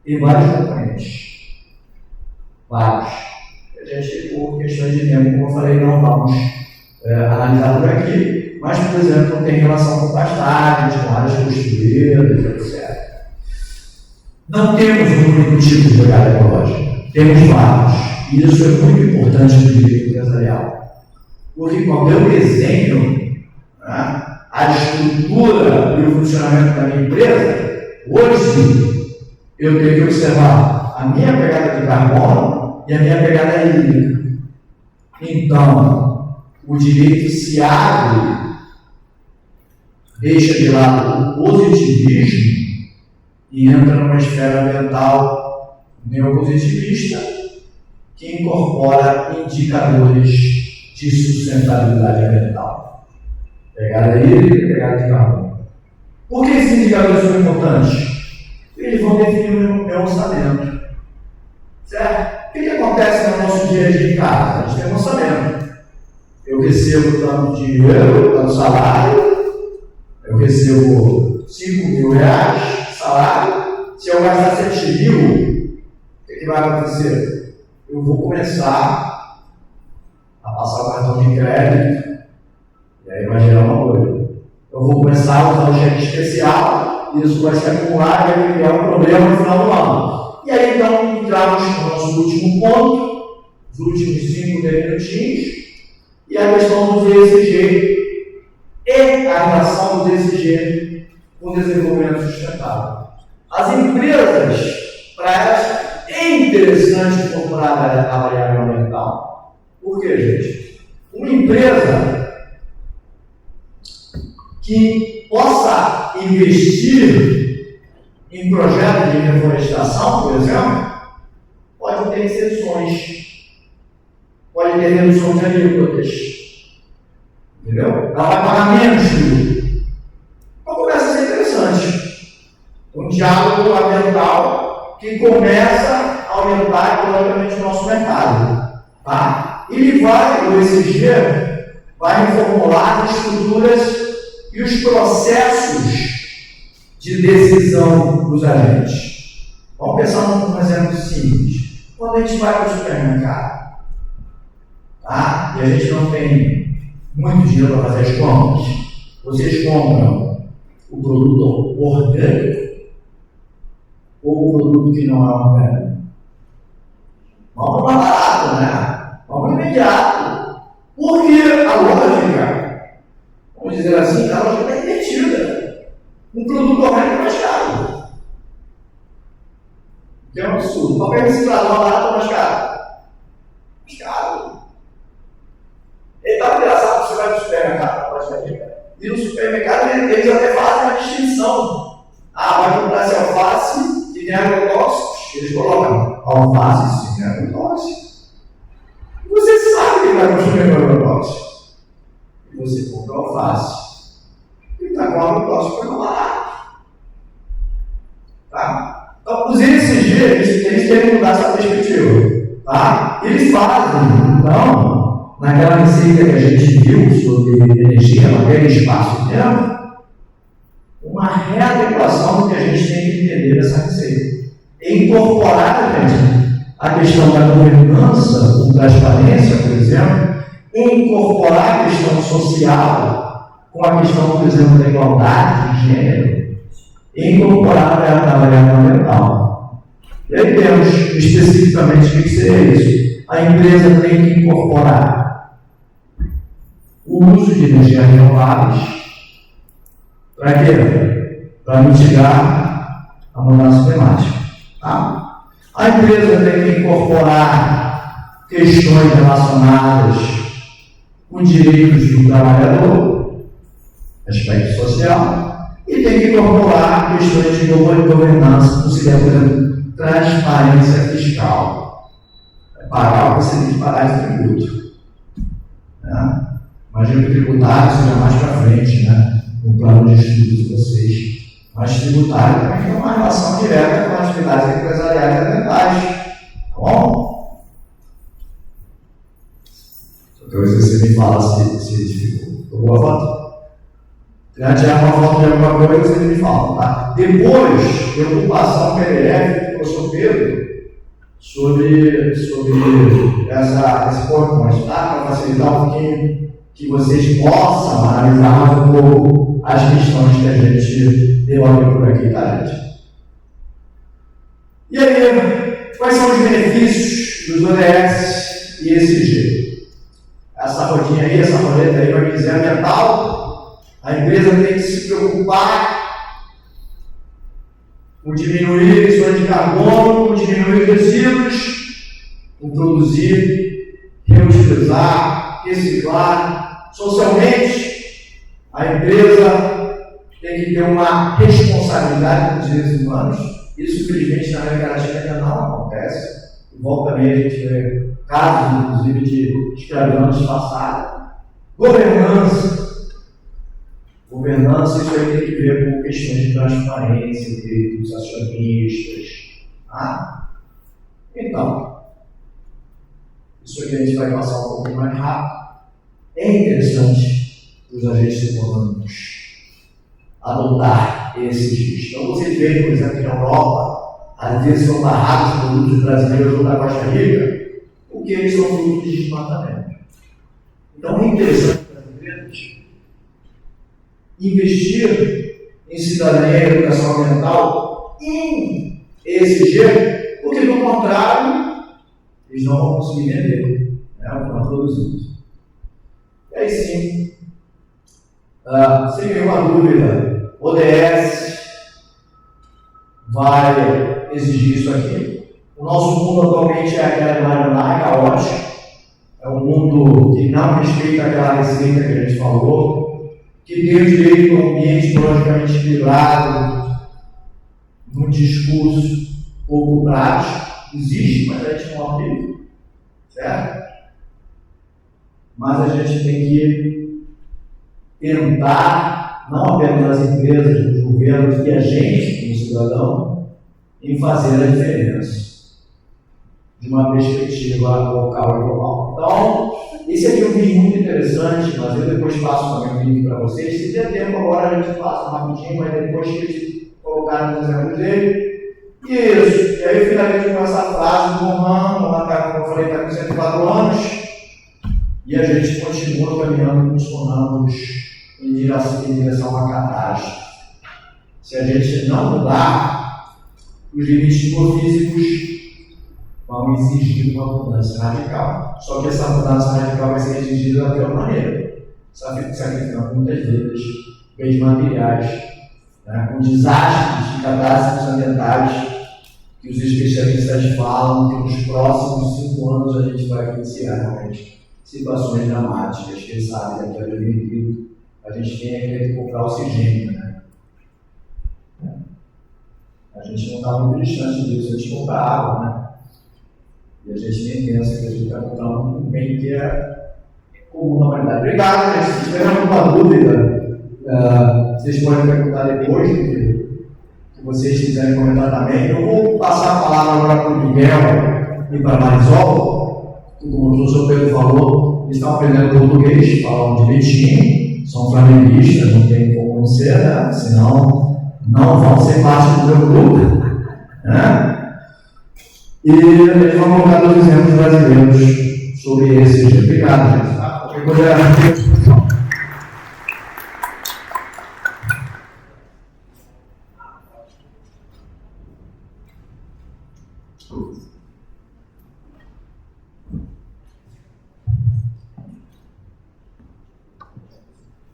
tem vários componentes. Vários. A gente, por questões de tempo, como eu falei, não vamos analisar por aqui, mas, por exemplo, tem relação com pastagens, com áreas costureiras, etc. Não temos um único tipo de pegada ecológica, temos vários. E isso é muito importante no direito empresarial. Porque quando eu desenho a estrutura e o funcionamento da minha empresa, hoje eu tenho que observar a minha pegada de carbono e a minha pegada hídrica. Então, o direito se abre, deixa de lado o positivismo e entra numa esfera ambiental neopositivista que incorpora indicadores de sustentabilidade ambiental. Pegada hídrica e pegada de carbono. Por que esses indicadores são importantes? Eles vão definir o meu orçamento. Certo? O que acontece no nosso dia a dia em casa? A gente tem um orçamento. Eu recebo tanto dinheiro, tanto salário, eu recebo 5 mil reais de salário. Se eu gastar 7 mil, o que vai acontecer? Eu vou começar a passar o cartão de crédito, e aí vai gerar uma coisa. Eu vou começar a usar o cheque especial, e isso vai se acumular e vai criar um problema no final do ano. E aí então entramos no nosso último ponto, os últimos 5 minutinhos, e a questão do ESG e a relação do ESG com o desenvolvimento sustentável. As empresas, para elas, é interessante incorporar a variável ambiental. Por quê, gente? Uma empresa que possa investir em projetos de reflorestação, por exemplo, pode ter exceções, pode ter redução de alíquotas, entendeu? Ela vai pagar menos tributo. Então começa a ser interessante. Um diálogo ambiental que começa a aumentar economicamente o nosso mercado. Tá? Ele vai, o ESG, vai reformular as estruturas e os processos de decisão dos agentes. Vamos pensar num exemplo simples. Quando a gente vai para o supermercado, tá? E a gente não tem muito dinheiro para fazer as compras, vocês compram o produto orgânico ou o produto que não é orgânico? Vamos para o mais barato, né? Vamos para o imediato. Porque a lógica, vamos dizer assim, a lógica está invertida. Um produto orgânico é mais caro. Que é um absurdo. O papel reciclado mais barato ou mais caro? Mais caro. Ele está engraçado, você vai para o supermercado, e no supermercado eles até fazem uma distinção. Vai comprar essa alface que tem agrotóxicos. Eles colocam alface sem agrotóxicos. E você sabe que vai consumir agrotóxico. E você compra alface. E está com agrotóxico para barato. Tá? Então, os ESG, eles têm que mudar essa perspectiva. Tá? Eles fazem, então, naquela receita que a gente viu sobre energia, matéria, espaço e tempo, uma readequação do que a gente tem que entender dessa receita. E incorporar, gente, a questão da governança, com transparência, por exemplo, incorporar a questão social com a questão, por exemplo, da igualdade de gênero, e incorporar a variável ambiental. E aí temos especificamente o que seria isso. A empresa tem que incorporar o uso de energias renováveis. Para quê? Para mitigar a mudança climática. Tá? A empresa tem que incorporar questões relacionadas com direitos do trabalhador, aspecto social, e tem que incorporar questões de governança, considerando, por exemplo, transparência fiscal. Pagar o que você tem que pagar de tributo. Né? Imagina que o tributário seja mais para frente, né? No plano de estudo de vocês. Mas tributário também tem uma relação direta com as atividades empresariais e ambientais. Tá bom? Depois você me fala se ficou boa foto. Já tirar uma foto de alguma coisa, você me fala, tá? Depois, eu vou passar um PDF do professor Pedro sobre esse PowerPoint, tá? Para facilitar um pouquinho que vocês possam analisar mais um pouco as questões que a gente debateu por aqui, tá, gente? E aí, quais são os benefícios dos ODS e ESG? Essa rodinha aí, essa roleta aí vai dizer ambiental. A empresa tem que se preocupar com diminuir emissões de carbono, com diminuir resíduos, com produzir, reutilizar, reciclar. Socialmente, a empresa tem que ter uma responsabilidade com os direitos humanos. Isso, infelizmente, na América Latina ainda não acontece. E volta também a gente vê casos, inclusive, de escravidão disfarçada. Governança, isso aí tem que ver com questões de transparência, direitos acionistas. Tá? Então, isso aqui a gente vai passar um pouquinho mais rápido. É interessante os agentes econômicos adotar esses riscos. Então, vocês veem, por exemplo, que na Europa, às vezes são barrados produtos brasileiros ou da Costa Rica, porque eles são frutos de desmatamento. Então, é interessante para as empresas investir em cidadania e educação ambiental em ESG, porque, do contrário, eles não vão conseguir vender, né, o que nós produzimos. E aí sim, sem nenhuma dúvida, o ODS vai exigir isso aqui. O nosso mundo atualmente é aquela imagem lá, é caótico. É um mundo que não respeita aquela receita que a gente falou, que tem o direito a um ambiente ecologicamente equilibrado, num discurso pouco prático. Existe, mas a gente não aplica. Certo? Mas a gente tem que tentar, não apenas as empresas, os governos e a gente, como cidadão, em fazer a diferença de uma perspectiva local e global. Então, esse aqui é um vídeo muito interessante, mas eu depois passo também um link para vocês. Se der tempo agora, a gente passa rapidinho, mas depois que eles colocaram nos exemplos dele. Isso, e aí eu finalizo com essa frase do Mohan, como eu falei, está com 104 anos, e a gente continua caminhando, funcionando em direção à catástrofe. Se a gente não mudar, os limites biofísicos vão exigir uma mudança radical. Só que essa mudança radical vai ser exigida da pior maneira, sacrificando muitas vezes bens materiais, né, com desastres de catástrofes ambientais que os especialistas falam que nos próximos 5 anos a gente vai vivenciar realmente situações dramáticas. Quem sabe daqui a 2030 a gente tem que comprar oxigênio, né? A gente não está muito distante disso, a gente compra água, né? E a gente nem pensa que a gente está comprando um bem que é comum na humanidade. Obrigado, gente. Se tiver alguma dúvida, vocês podem perguntar depois, que vocês quiserem comentar também. Eu vou passar a palavra agora para o Miguel, ir para Marisol, como o professor Pedro falou, eles estão aprendendo português, falam direitinho, são flamenguistas, não tem como não ser, né? Senão não vão ser parte do meu grupo, né? E eles vão colocar dois exemplos brasileiros sobre esse dia. Obrigado, gente. Qualquer coisa.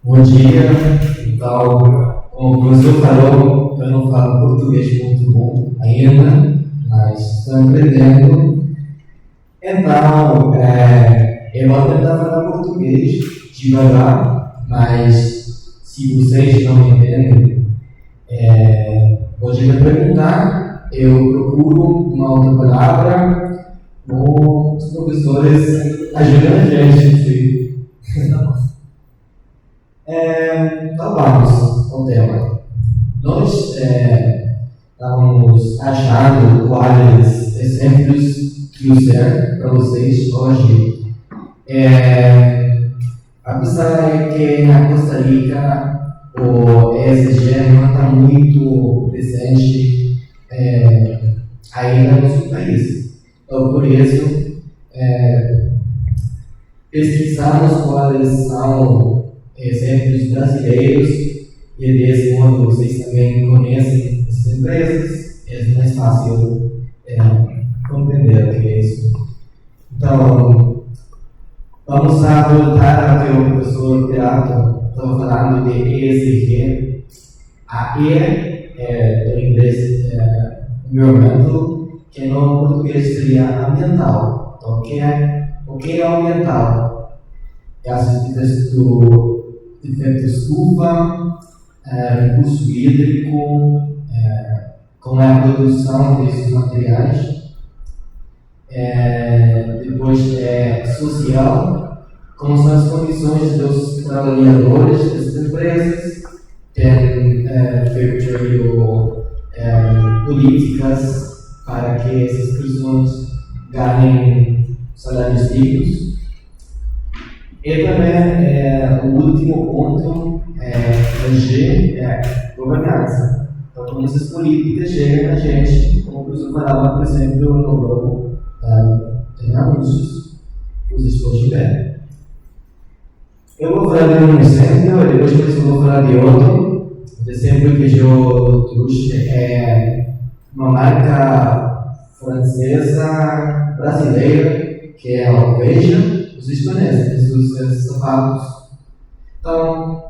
Bom dia. Então, como o professor falou, eu não falo português muito bom ainda, mas estou aprendendo. Então, eu vou tentar falar português devagar, mas se vocês não entendem, podem me perguntar. Eu procuro uma outra palavra, ou os professores ajudam a gente. Então vamos ao tema. Nós estamos achando quais exemplos que usar para vocês hoje. Apesar de que na Costa Rica o ESG não está muito presente ainda no nosso país. Então, por isso, pesquisamos quais são exemplos brasileiros e desse modo vocês também conhecem essas empresas, é mais fácil compreender o que é isso. Então, vamos voltar ao que o professor Teatro estava falando de ESG. A E do inglês environmental, que no português seria ambiental. Então, o que é ambiental? Gases do efeito estufa, recurso hídrico, com a produção desses materiais. Depois social, como são as condições dos trabalhadores das empresas. Tem feito políticas para que essas pessoas ganhem salários dignos. E também o último ponto, G, governança. Então, como essas políticas chegam a gente, como o professor falava, por exemplo, no grupo, tem anúncios que vocês podem ver. Eu vou falar de um exemplo, e depois eu vou falar de outro. O exemplo que eu trouxe é uma marca francesa brasileira, que é a Veja. Vocês conhecem esses sapatos. Então,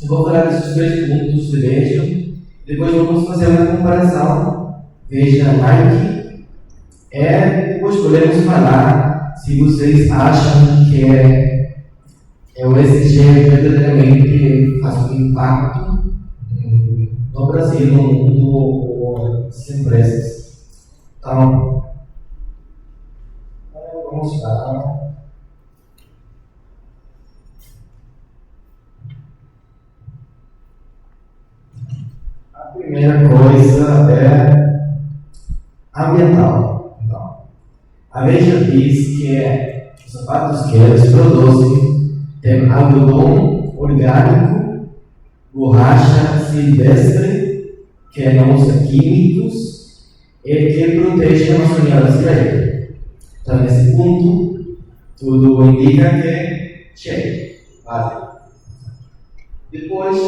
eu vou falar desses três pontos de Veja. Depois vamos fazer uma comparação. Veja Nike. Depois podemos falar se vocês acham que o ESG verdadeiramente faz um impacto no Brasil, no mundo ou nas empresas. Então, vamos para. A primeira coisa é ambiental. Então, a Veja diz que os sapatos que eles produzem têm algodão orgânico, borracha silvestre, que não usa químicos e que protege a Amazônia brasileira. Então, nesse ponto, tudo indica que cheio, vale. Depois,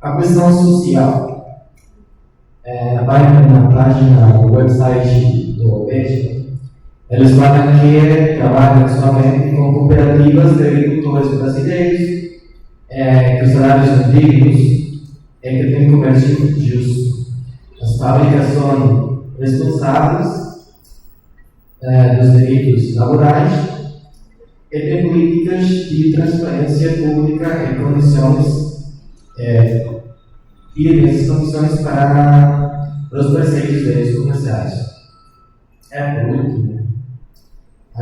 a questão social. Vai na página, no website do Veja, eles falam que trabalham somente com cooperativas de agricultores brasileiros, que os salários são dignos e que tem comércio justo. As fábricas são responsáveis dos direitos laborais e tem políticas de transparência pública e condições e essas condições para os preceitos deles comerciais. Por último, a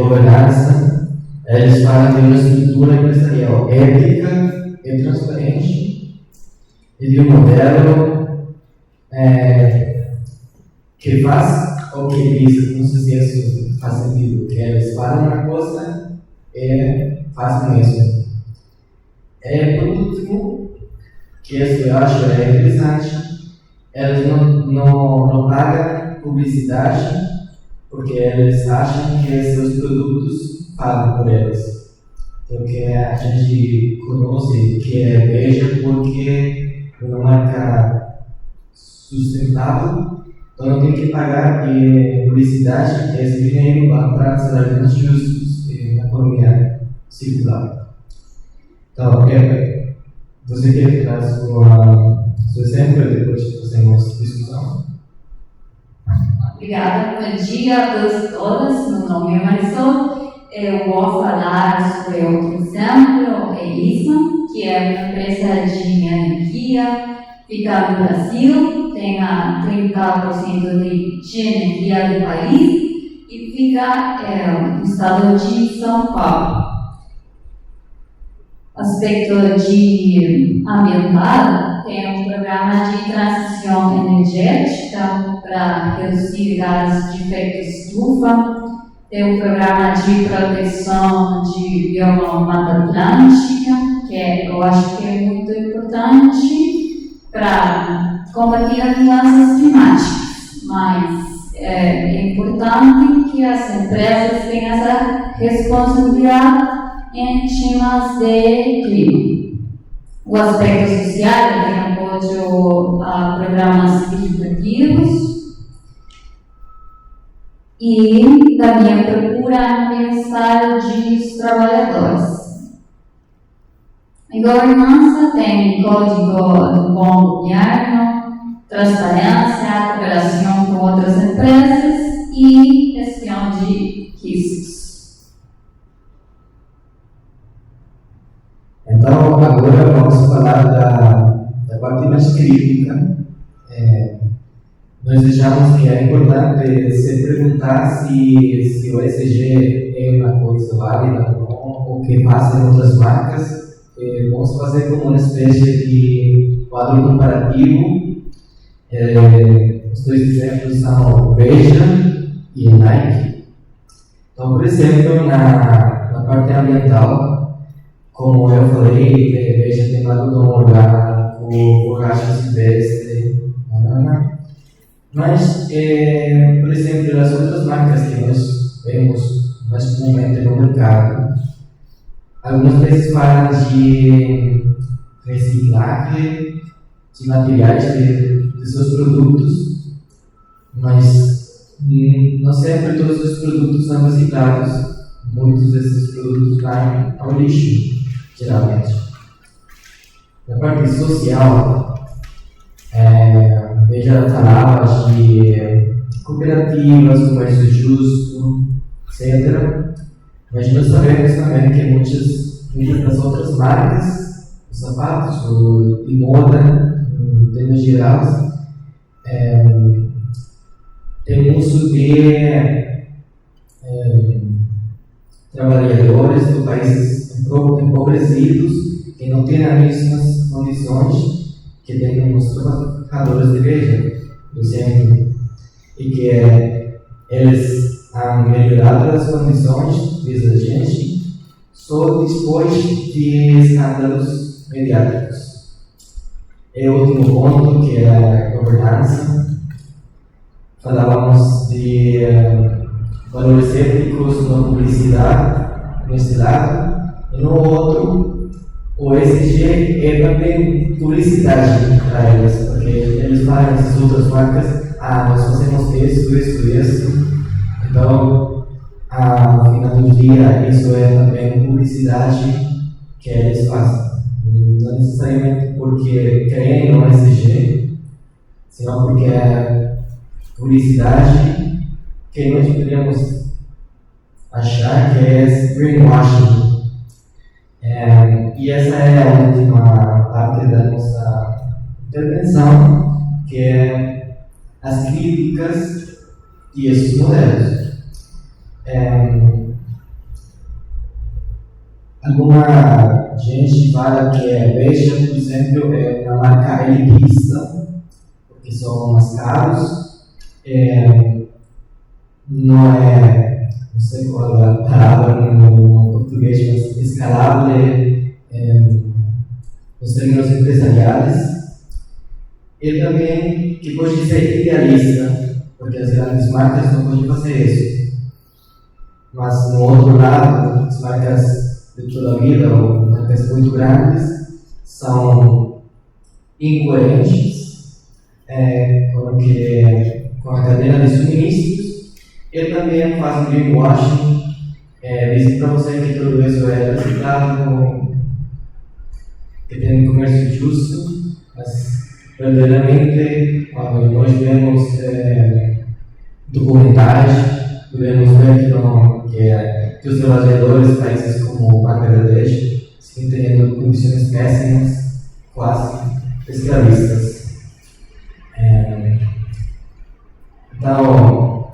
governança. eles falam de uma estrutura empresarial ética e transparente e de um modelo que faz o que diz. Não sei se isso faz sentido, que eles falam uma coisa e fazem mesmo. Por último, que isso eu acho interessante, eles não pagam publicidade porque eles acham que seus produtos pagam por eles. Então, que a gente conhece que é Veja porque é uma marca sustentável, então não tem que pagar publicidade, e esse dinheiro vai para salários justos na economia circular. Então, você quer dar seu exemplo e depois fazemos discussão? Obrigada, bom dia a todos e todas. Meu nome é Marisol. Eu vou falar sobre outro exemplo, a Elisma, que é uma empresa de energia, fica no Brasil, tem 30% de energia do país e fica no estado de São Paulo. Aspecto de ambiental, tem um programa de transição energética para reduzir gases de efeito estufa, tem um programa de proteção de bioma atlântica, que eu acho que é muito importante para combater as mudanças climáticas, mas é importante que as empresas tenham essa responsabilidade em temas de clima. O aspecto social tem apoio a programas educativos e também procura no bem-estar dos trabalhadores. Em governança tem código do bom governo, transparência, cooperação com outras empresas e gestão de riscos. Então, agora vamos falar da parte mais crítica. Nós deixamos que é importante se perguntar se o ESG é uma coisa válida ou não, ou que fazem outras marcas. Vamos fazer como uma espécie de quadro comparativo. Os dois exemplos são Veja e Nike. Então, por exemplo, na parte ambiental, como eu falei, Veja tem algodão orgânico, borracha silvestre, mas, por exemplo, as outras marcas que nós vemos mais comumente no mercado, algumas vezes falam de reciclagem de materiais de seus produtos, mas não sempre todos os produtos são reciclados. Muitos desses produtos caem ao lixo, geralmente. Na parte social, Veja falava de cooperativas, comércio justo, etc. Mas nós sabemos também que muitas das outras marcas, os sapatos, de moda, em termos gerais, tem uso de trabalhadores de países empobrecidos que não têm as mesmas condições que têm os trabalhadores de Veja, por exemplo, e que eles han melhorado as condições dessa gente só depois de escândalos mediáticos. E o último ponto, que é a governança, falávamos de valores éticos na publicidade, nesse lado, e no outro, o ESG é também publicidade para eles, porque eles falam essas outras marcas, nós fazemos isso. Então, ao final do dia, isso é também publicidade que eles fazem. Não necessariamente porque creem no ESG, senão porque é publicidade que nós poderíamos achar que é greenwashing. E essa é a última parte da nossa intervenção, que é as críticas e esses modelos. Alguma gente fala que Beja, por exemplo, é uma marca elitista, porque são mais caros. Não sei qual é a palavra no português, mas escalável nos termos empresariais. E também que pode ser idealista, porque as grandes marcas não podem fazer isso. Mas, no outro lado, as marcas de toda a vida, ou marcas muito grandes, são incoerentes com a cadeia de suministros e também fazem greenwashing, dizem para você que tudo isso é reciclado, que tem comércio justo, mas verdadeiramente, quando nós vemos documentários, podemos ver que os trabalhadores de países como Bangladesh estão tendo condições péssimas, quase escravistas. Então,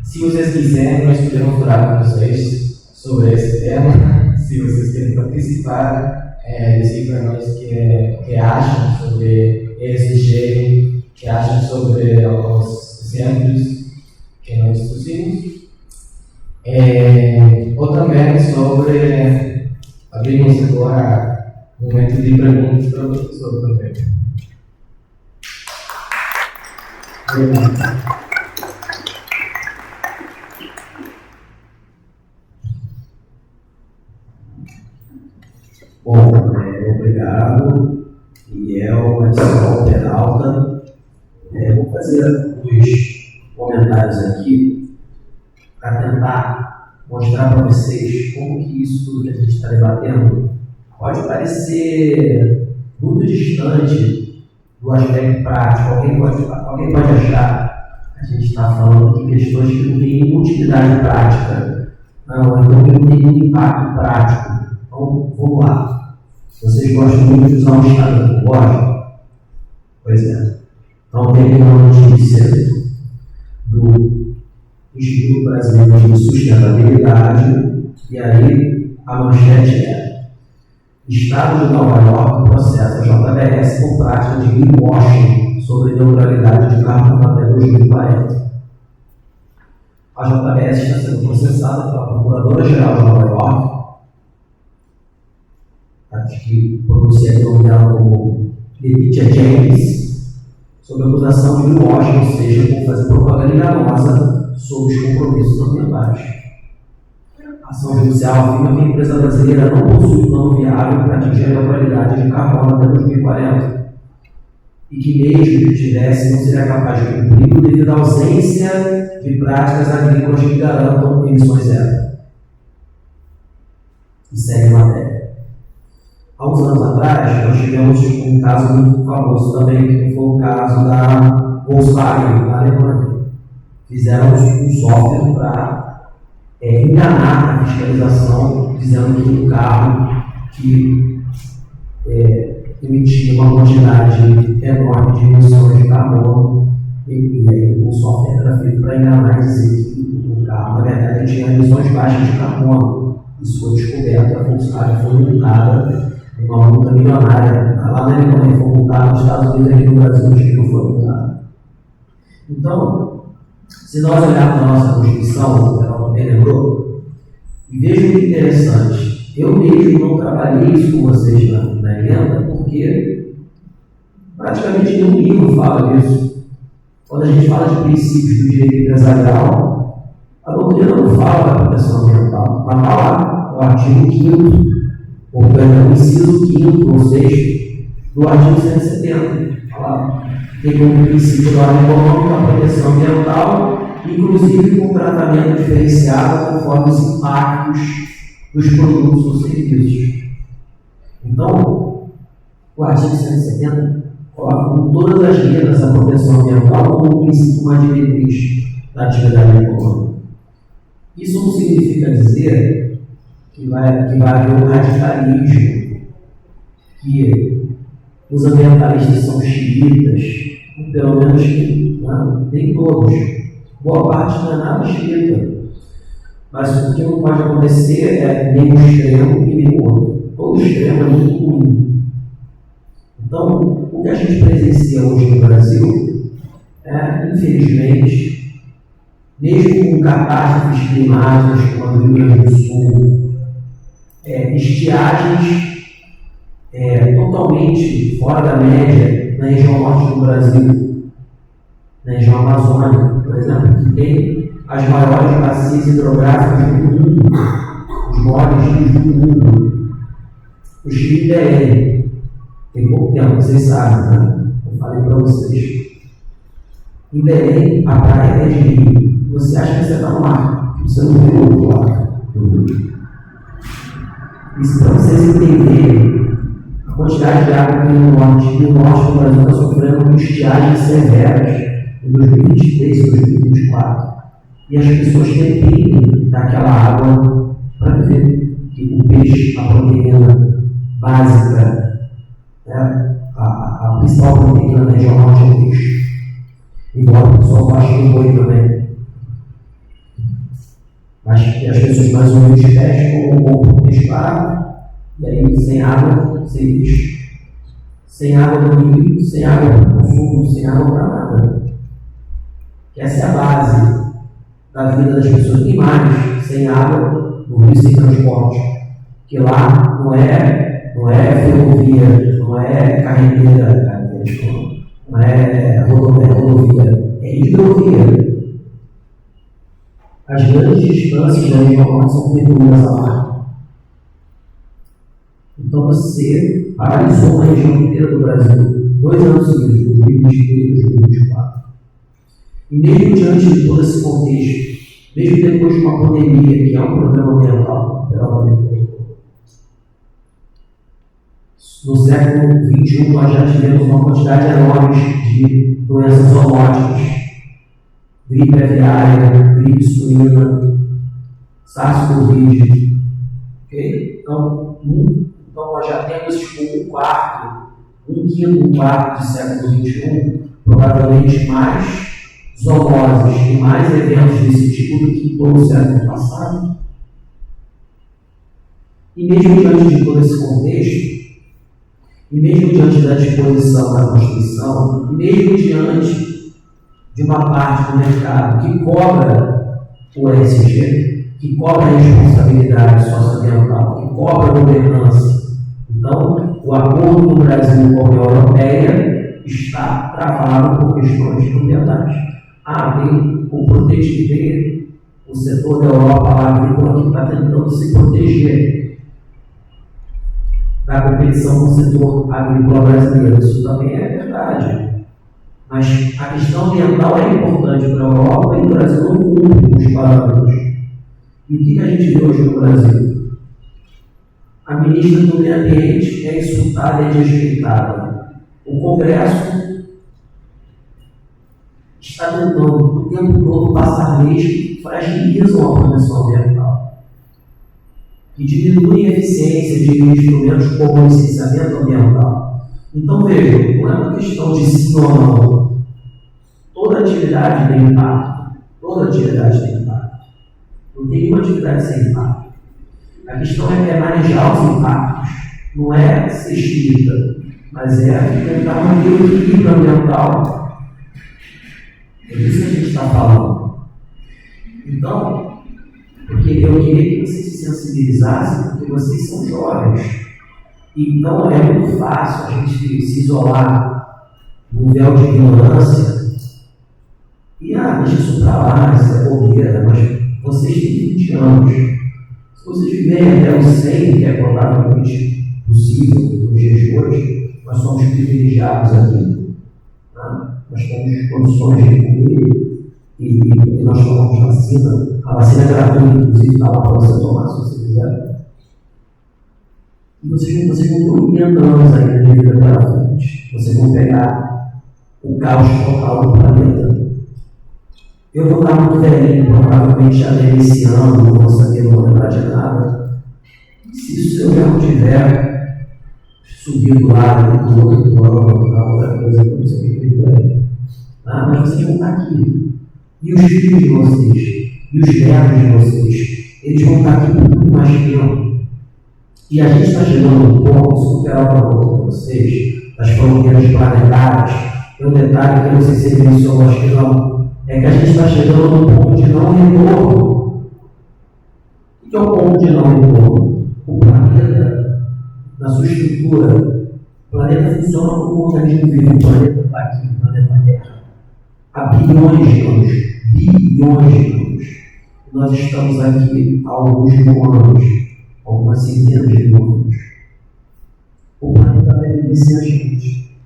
se vocês quiserem, nós podemos falar com vocês sobre esse tema. Se vocês querem participar, dizer para nós o que acham sobre ESG, o que acham sobre os exemplos que nós discutimos. Ou também sobre, abrimos agora um momento de perguntas para o professor também. Bom, obrigado, Miguel, Marcelo, Peralta. Vou fazer alguns comentários aqui para tentar mostrar para vocês como que isso que a gente está debatendo pode parecer muito distante do aspecto prático. Alguém pode achar que a gente está falando de questões que não têm utilidade prática, então que não tem impacto prático. Então, vamos lá. Vocês gostam muito de usar um Instagram, não gostam? Pois é. Então, tem uma notícia do Instituto Brasileiro de Sustentabilidade, e aí a manchete é: Estado de Nova York processa JBS por prática de greenwashing sobre neutralidade de carbono até 2040. A JBS está sendo processada pela Procuradora-Geral de Nova York, que pronuncia o nome dela como Letitia James, sob a acusação de greenwashing, ou seja, por fazer propaganda enganosa sobre os compromissos ambientais. A ação judicial afirma que a empresa brasileira não possui plano viável para atingir a neutralidade de carbono até 2040 e que, mesmo que tivesse, não seria capaz de cumprir devido à ausência de práticas agrícolas que garantam emissões zero. E segue a matéria. Há uns anos atrás, nós tivemos um caso muito famoso também, que foi o caso da Volkswagen, na Alemanha. Fizeram um software para enganar a fiscalização, dizendo que um carro que emitia uma quantidade enorme de emissões de carbono, e aí o software era feito para enganar e dizer que o carro, na verdade, tinha emissões baixas de carbono. Isso foi descoberto, a Volkswagen foi multada, uma multa milionária. Lá na Alemanha foi multada, nos Estados Unidos e aqui no Brasil não foi multada. Então, se nós olharmos a nossa Constituição, ela também lembrou, e veja que interessante, eu mesmo não trabalhei isso com vocês na emenda, porque praticamente nenhum livro fala disso. Quando a gente fala de princípios do direito empresarial, a doutrina não fala da proteção ambiental, mas está lá, o artigo 5º, ou perdão, o inciso 5º ou 6º do artigo 170. Fala, tem como princípio da ordem econômica a proteção ambiental, inclusive com tratamento diferenciado conforme os impactos dos produtos ou serviços. Então, o artigo 170 coloca com todas as letras a proteção ambiental como um princípio, uma diretriz da atividade econômica. Isso não significa dizer que vai haver um radicalismo, que os ambientalistas são xiitas, pelo menos que não, nem todos. Boa parte não é nada xiita. Mas o que não pode acontecer é nem um extremo e nem o outro. Todo extremo é muito ruim. Então, o que a gente presencia hoje no Brasil é, infelizmente, mesmo com catástrofes climáticas como a do Rio Grande do Sul, estiagens totalmente fora da média na região norte do Brasil, na região amazônica, por exemplo, que tem as maiores bacias hidrográficas do mundo, os maiores rios do mundo, os rios de Belém. Tem pouco tempo, vocês sabem, né? Eu falei para vocês. Em Belém, a praia é de rio. Você acha que você está no mar, você não vê o outro lado do rio. Isso para vocês entenderem a quantidade de água que no norte do Brasil está sofrendo com estiagens severas em 2023 e 2024. E as pessoas dependem daquela água para viver. Que o peixe, a proteína básica, a principal proteína da região norte é o peixe. Embora o pessoal goste do boi também. Mas as pessoas mais humildes pescam ou compram peixe barato. E aí, sem água, sem peixe. Sem água do rio, sem água para consumo, sem água para nada. Essa é a base da vida das pessoas. E mais, sem água no rio, sem transporte. Que lá não é ferrovia, não é carreteira, não é rodovia, é hidrovia. As grandes distâncias da região norte são percorridas a mar. Então você paralisou a região inteira do Brasil 2 anos seguidos, 2023 e 2024. E mesmo diante de todo esse contexto, mesmo depois de uma pandemia, que é um problema ambiental, no século XXI nós já tivemos uma quantidade enorme de doenças zoonóticas, gripe aviária, gripe suína, SARS-CoV. Okay? Então, nós já temos um quinto do século XXI, provavelmente mais zoonoses e mais eventos desse tipo do que em todo o século passado. E mesmo diante de todo esse contexto, e mesmo diante da disposição da Constituição, e mesmo diante de uma parte do mercado que cobra o ESG, que cobra a responsabilidade socioambiental, que cobra a governança. Então, o acordo do Brasil com a União Europeia está travado por questões ambientais. Tem o proteger o setor da Europa agrícola que está tentando se proteger da competição com o setor agrícola brasileiro. Isso também é verdade. Mas a questão ambiental é importante para a Europa e o Brasil não cumpre com os parâmetros. E o que a gente vê hoje no Brasil? A ministra do Meio Ambiente é insultada e desrespeitada. O Congresso está tentando o tempo todo passar leis que fragilizam a proteção ambiental, que diminuem a eficiência de instrumentos como o licenciamento ambiental. Então, vejam, não é uma questão de sim ou não. Toda atividade tem impacto. Toda atividade tem impacto. Não tem nenhuma atividade sem impacto. A questão é manejar os impactos. Não é ser estrita, mas é tentar manter o equilíbrio ambiental. É disso que a gente está falando. Então, porque eu queria que vocês se sensibilizassem, porque vocês são jovens. Então é muito fácil a gente se isolar no véu de ignorância e deixa isso para lá, isso é bobeira, mas vocês têm 20 anos. Se vocês viverem até os 100, que é provavelmente possível nos dias de hoje, nós somos privilegiados aqui. Nós temos condições de comer e nós tomamos vacina. A vacina é gratuita, inclusive está lá para você tomar se você quiser. E vocês não estão 500 anos ainda de vida pela frente. Vocês vão pegar o caos total do planeta. Eu vou estar muito velhinho, provavelmente já esse ano, não vou saber, não vou lembrar de nada. Se eu já não tiver subido lá do outro plano, outra coisa que eu não sei o que é. Mas vocês vão estar aqui. E os filhos de vocês, e os netos de vocês, eles vão estar aqui por muito mais tempo. E a gente está chegando num ponto, isso que eu quero falar para vocês, das fronteiras planetárias. Tem um detalhe que eu não sei se ele mencionou, acho que não, é que a gente está chegando num ponto de não retorno. O que é o ponto de não retorno? O planeta, na sua estrutura, o planeta funciona como um organismo vivo. O planeta está aqui, o planeta Terra, há bilhões de anos. Bilhões de anos. Nós estamos aqui há alguns mil anos, algumas centenas de mil anos. O planeta vai viver sem a gente.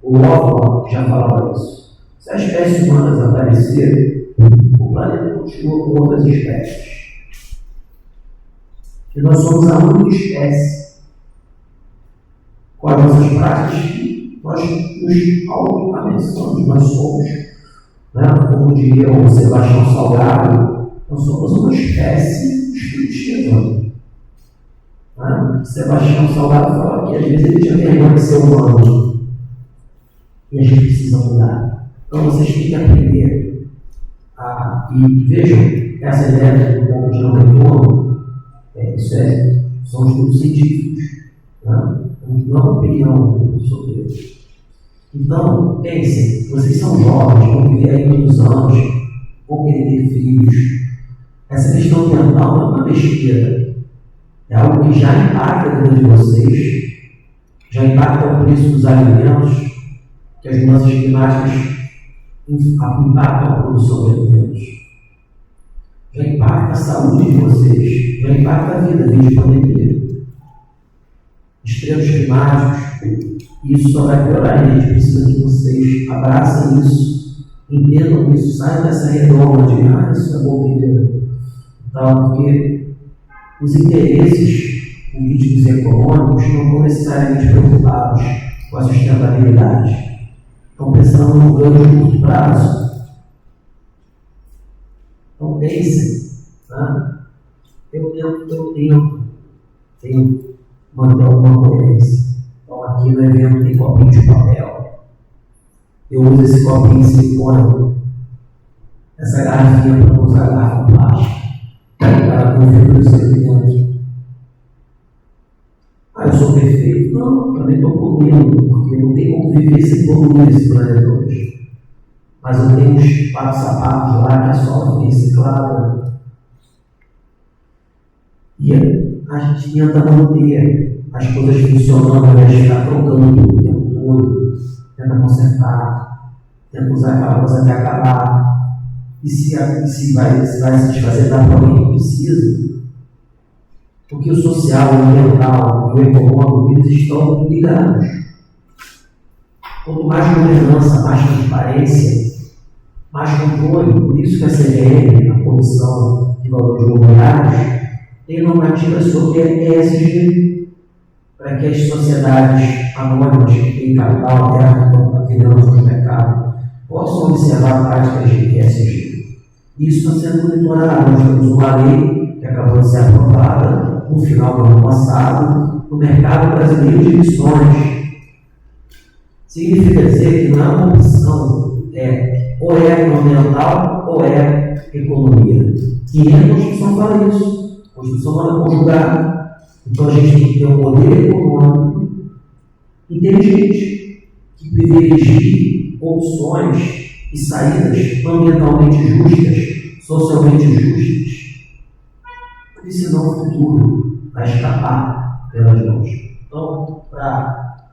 O Lovelock já falava isso. Se as espécies humanas aparecerem, o planeta continua com outras espécies. E nós somos a única espécie com as nossas práticas que nós nos auto-abençoamos. Nós somos, como diria o Sebastião Salgado, nós somos uma espécie espiritiva. Sebastião Salgado fala que às vezes ele tinha vergonha de ser humano. E a gente precisa mudar. Então vocês têm que aprender. E vejam, essa ideia do ponto de não retorno, são estudos científicos. Não é uma opinião sobre isso. Então, pensem, vocês são jovens, vão viver aí muitos anos, vão querer ter filhos. Essa questão ambiental não é uma besteira. É algo que já impacta a vida de vocês, já impacta o preço dos alimentos, que as mudanças climáticas impactam a produção de alimentos. Já impacta a saúde de vocês, já impacta a vida desde a pandemia. Extremos climáticos, isso só vai piorar. A gente precisa que vocês abracem isso, entendam isso, saiam dessa redoma de isso é bobeira. Então, porque os interesses políticos e econômicos não estão necessariamente preocupados com a sustentabilidade. Estão pensando no ganho de curto prazo. Então pensem, eu tenho que manter alguma coerência. Então aqui no evento tem copinho de papel. Eu uso esse copinho de silicone, essa garrafinha para não usar garrafa plástica, para conferir isso aqui dentro. Eu sou perfeito? Não, também estou poluindo, porque não tem como viver sem poluir esse planeta hoje. Mas eu tenho uns sapatos lá que a sola foi reciclada. E a gente tenta manter as coisas funcionando, ao invés de ficar trocando o tempo todo. Tenta consertar, tenta usar aquela coisa até acabar. E se vai se desfazer da alguém que precisa. Porque o social, o ambiental e o econômico, eles estão ligados. Quanto mais governança, mais transparência, mais controle. Por isso que a CVM, a Comissão de Valores Mobiliários, tem normativas sobre ESG, para que as sociedades anônimas que têm capital aberto, que estão atendendo no mercado, possam observar práticas de ESG. Isso está sendo monitorado. Nós temos uma lei que acabou de ser aprovada no final do ano passado, no mercado brasileiro de emissões. Significa dizer que não é uma opção, ou é ambiental ou é economia. E a Constituição fala isso. A Constituição manda conjugar. Então a gente tem que ter um poder econômico inteligente, que privilegie opções e saídas ambientalmente justas, socialmente justas. Porque senão o futuro vai escapar pelas mãos. Então,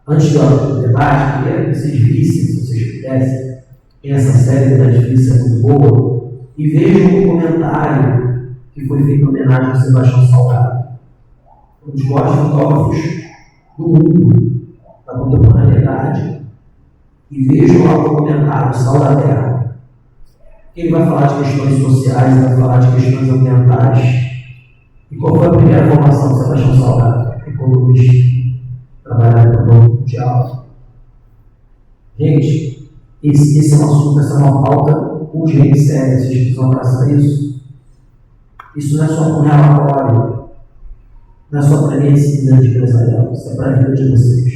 antes do debate, queria que vocês vissem, se vocês pudessem, essa série da Netflix é muito boa, e vejam um comentário que foi feito em homenagem ao Sebastião Salgado, um dos maiores fotógrafos do mundo, da contemporaneidade, e vejam lá o comentário, Sal da Terra. Ele vai falar de questões sociais, vai falar de questões ambientais. E qual foi a primeira formação do Sebastião Salgado? Economista, trabalhando no Banco Mundial. Gente, esse é um assunto, essa é uma pauta urgente, séria, vocês precisam abraçar isso. Isso não é só um relatório, não é só para a minha cidade empresarial, isso é para a vida de vocês.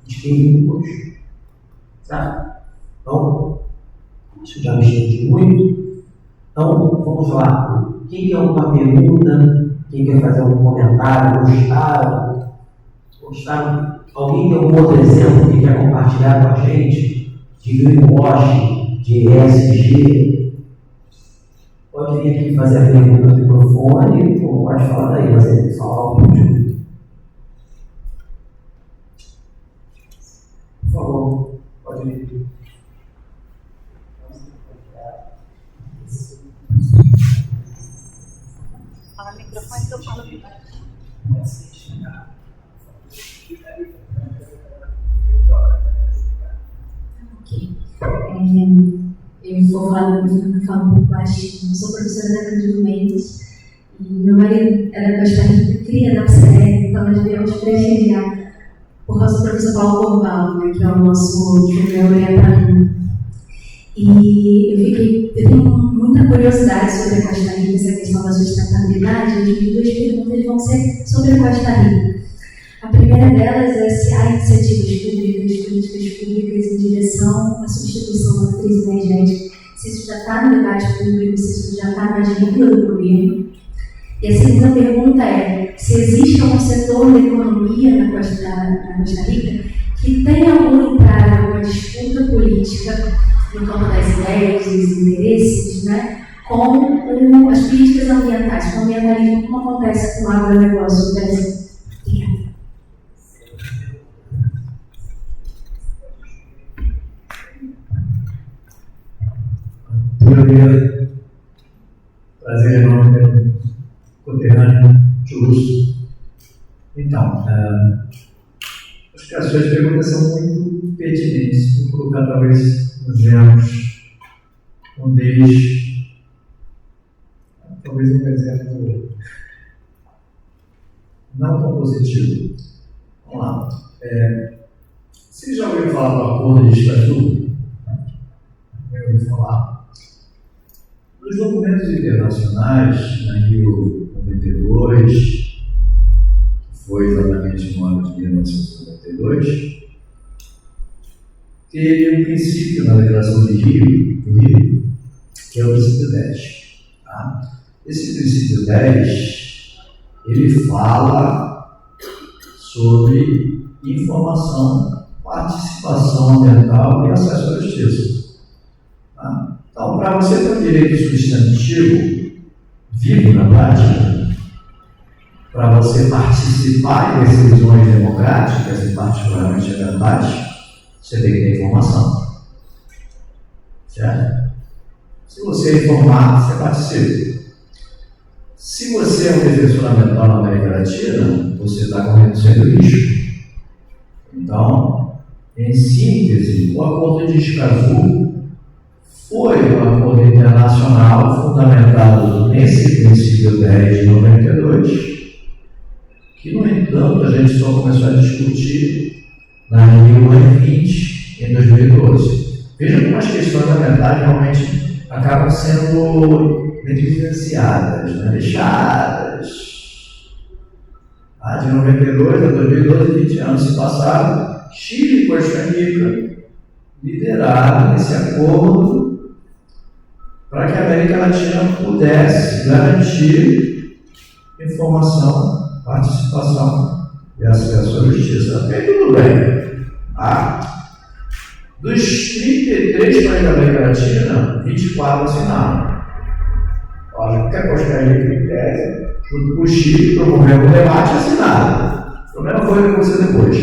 De quem depois. Sabe? Então, acho que já me estendi muito. Então, vamos lá. quem quer alguma pergunta, quem quer fazer algum comentário, gostaram? Alguém tem algum outro exemplo que quer compartilhar com a gente? De greenwash, de ESG? Pode vir aqui fazer a pergunta no microfone, ou pode falar daí, mas ele falar o último. Por favor, pode vir. Fala no microfone que eu falo aqui. Eu vou falar um pouco baixinho. Sou professora da Cândido Mendes e meu marido é da Costa Rica, cria da UCE, então nós viemos prestigiar por causa do professor Paulo Corval, né, que é o nosso orientador. E eu tenho muita curiosidade sobre a Costa Rica, essa questão da sustentabilidade. As minhas duas perguntas vão ser sobre a Costa Rica. A primeira delas é se há iniciativas públicas, políticas públicas em direção à substituição da matriz energética, se isso já está no debate público, se isso já está na agenda do governo. E a segunda pergunta é se existe algum setor da economia na Costa Rica que tenha algum entrado uma disputa política no campo das ideias, dos interesses, né, com as políticas ambientais, com o ambientalismo, como acontece com o agronegócio no Brasil. Obrigada. Teoria, prazer enorme, conterrâneo, justo. Então, acho que as suas perguntas são muito pertinentes. Vou colocar talvez exemplos. Um deles, talvez um exemplo não tão positivo. Vamos lá. Vocês já ouviram falar do acordo de Estácio? Já ouviram falar? Nos documentos internacionais, na Rio 92, que foi exatamente no ano de 1992, teve um princípio na Declaração de Rio, que é o princípio 10. Tá? Esse princípio 10, ele fala sobre informação, participação ambiental e acesso à justiça. Tá? Então, para você ter um direito substantivo vivo na prática, para você participar em decisões democráticas, e particularmente ambientais, você tem que ter informação. Certo? Se você é informado, você participa. Se você é um defensor ambiental na América Latina, você está correndo sendo risco. Então, em síntese, o Acordo de Escazú foi um acordo internacional fundamentado nesse princípio 10 de 92, que, no entanto, a gente só começou a discutir na Rio 20 em 2012. Veja como as questões ambientais realmente acabam sendo negligenciadas, né? Deixadas. De 92 a 2012, 20 anos se passaram. Chile e Costa Rica lideraram esse acordo para que a América Latina pudesse garantir informação, participação e acesso à justiça. Até tudo bem. Dos 33 países da América Latina, 24 assinaram. Lógico que a Costa Rica, em tese, junto com o Chile, promoveu um debate assinado. O problema foi o que aconteceu depois.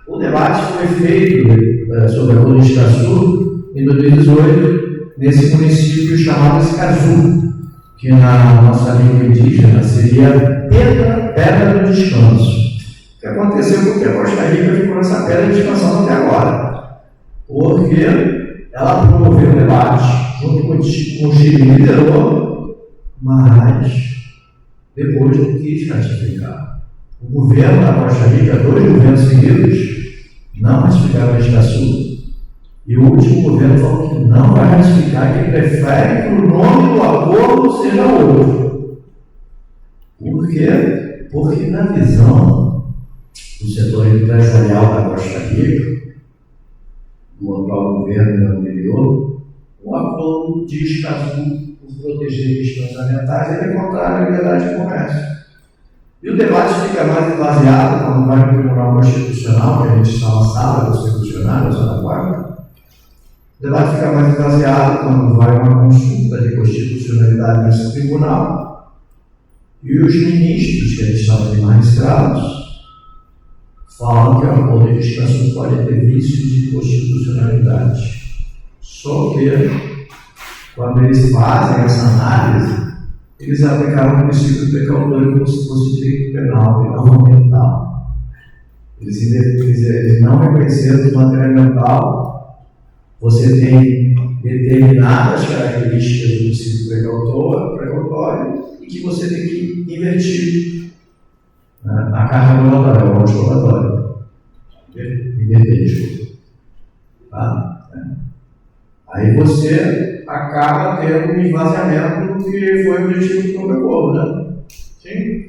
O debate foi feito sobre a Acordo de Escazú em 2018, nesse município chamado Escazú, que na nossa língua indígena seria Pedra do Descanso. O que aconteceu porque a Costa Rica ficou nessa pedra de descansando até agora? Porque ela promoveu o debate, junto com o Chile liderou, mas depois não quis ratificar. O governo da Costa Rica, 2 governos seguidos, não ratificaram o Escazú. E o último governo falou que não vai ratificar, que prefere que o nome do acordo seja outro. Por quê? Porque na visão do setor empresarial da Costa Rica, do atual governo anterior, o acordo de Escazú, por proteger questões ambientais, ele é contrário à liberdade de comércio. E o debate fica mais esvaziado quando vai no Tribunal Constitucional, que a gente está na sala dos funcionários, na quarta. O debate fica mais esvaziado quando vai uma consulta de constitucionalidade nesse tribunal. E os ministros, que eles chamam de magistrados, falam que o acordo de descanso pode ter vícios de constitucionalidade. Só que, quando eles fazem essa análise, eles aplicaram o princípio precautório como se fosse direito penal e não ambiental. Eles não reconheceram que, em matéria ambiental, você tem determinadas características do princípio precautório e que você tem que invertir a carga regulatória, o ódio regulatório. Inverter. Tá? Aí você acaba tendo um esvaziamento do que foi o objetivo do próprio acordo, né? Sim?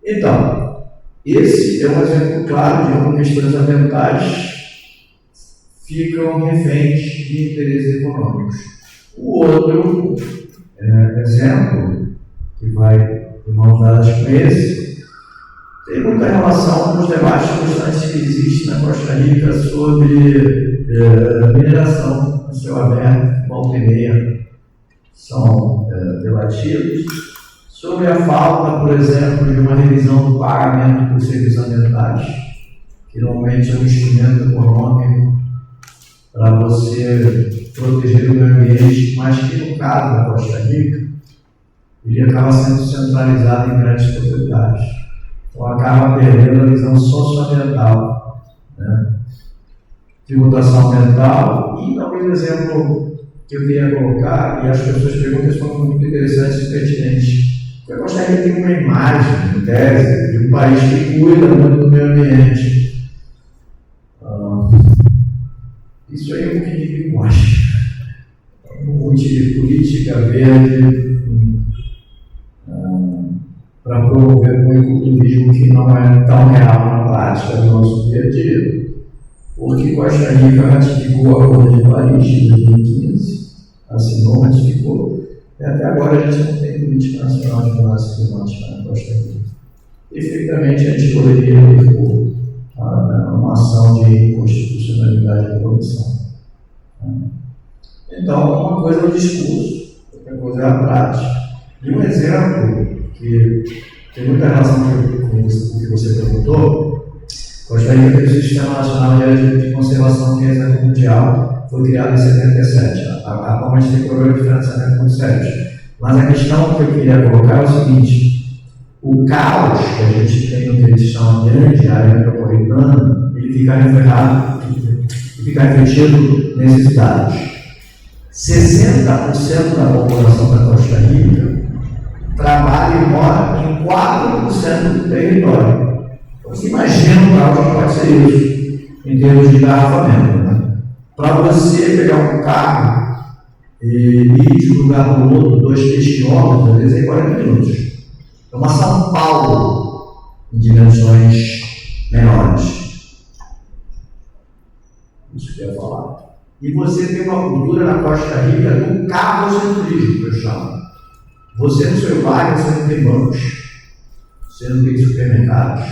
Então, esse é um exemplo claro de como questões ambientais ficam reféns de interesses econômicos. O outro exemplo, que vai de mãos dadas com esse, tem muita relação com os debates constantes que existem na Costa Rica sobre mineração no céu aberto, volta e meia, são debatidos, sobre a falta, por exemplo, de uma revisão do pagamento por serviços ambientais, que normalmente é um instrumento econômico para você proteger o meio ambiente, mas que no caso da Costa Rica, ele acaba sendo centralizado em grandes propriedades. Então acaba perdendo a visão socioambiental, né? Tributação ambiental, e talvez o exemplo que eu queria colocar, e as pessoas perguntam são muito interessantes e pertinentes. Porque a Costa Rica tem uma imagem, em tese, de um país que cuida muito do meio ambiente. Isso aí é um pouquinho de linguagem. Um monte de política verde para promover um ecoturismo que não é tão real na prática do nosso dia a dia. Porque Costa Rica ratificou o Acordo de Paris de 2015, assinou, ratificou, e até agora a gente não tem política nacional de mudança climática na Costa Rica. Perfeitamente a gente poderia repor uma ação de constitucionalidade da comissão. Então, uma coisa é o discurso, outra coisa é a prática. E um exemplo que tem muita relação com o que você perguntou, Costa Rica tem o Sistema Nacional de Conservação de Reserva Mundial, foi criado em 77. Atualmente tem programa de financiamento muito sério. Mas a questão que eu queria colocar é o seguinte: o caos que a gente tem no que eles chamam de grande área metropolitana, ele fica refletido nesses dados. 60% da população da Costa Rica trabalha e mora em 4% do território. Você imagina o caos que pode ser isso, em termos de engarrafamento. Né? Para você pegar um carro e ir de um lugar para o outro, 2, 3 quilômetros, às vezes é 40 minutos. É uma São Paulo em dimensões menores. Isso que eu ia falar. E você tem uma cultura na Costa Rica do carrocentrismo, que eu chamo. Você no seu bairro, você não tem bancos, você não tem supermercados.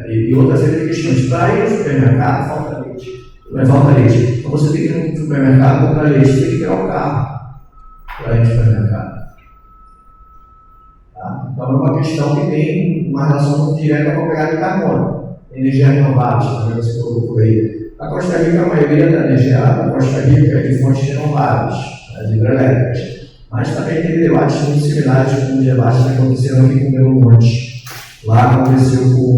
E outras questões. Para ir ao supermercado, falta leite. Não falta leite. Então você tem que ir no supermercado comprar leite, você tem que pegar o carro para ir ao supermercado. Tá? Então é uma questão que tem uma relação muito direta com a pegada de carbono. Energia renovável, como você colocou aí. A Costa Rica, a maioria da energia da Costa Rica é de fontes renováveis, as hidrelétricas. Mas também tem debates muito similares com os debates que aconteceram aqui com o Belo Monte. Lá aconteceu com o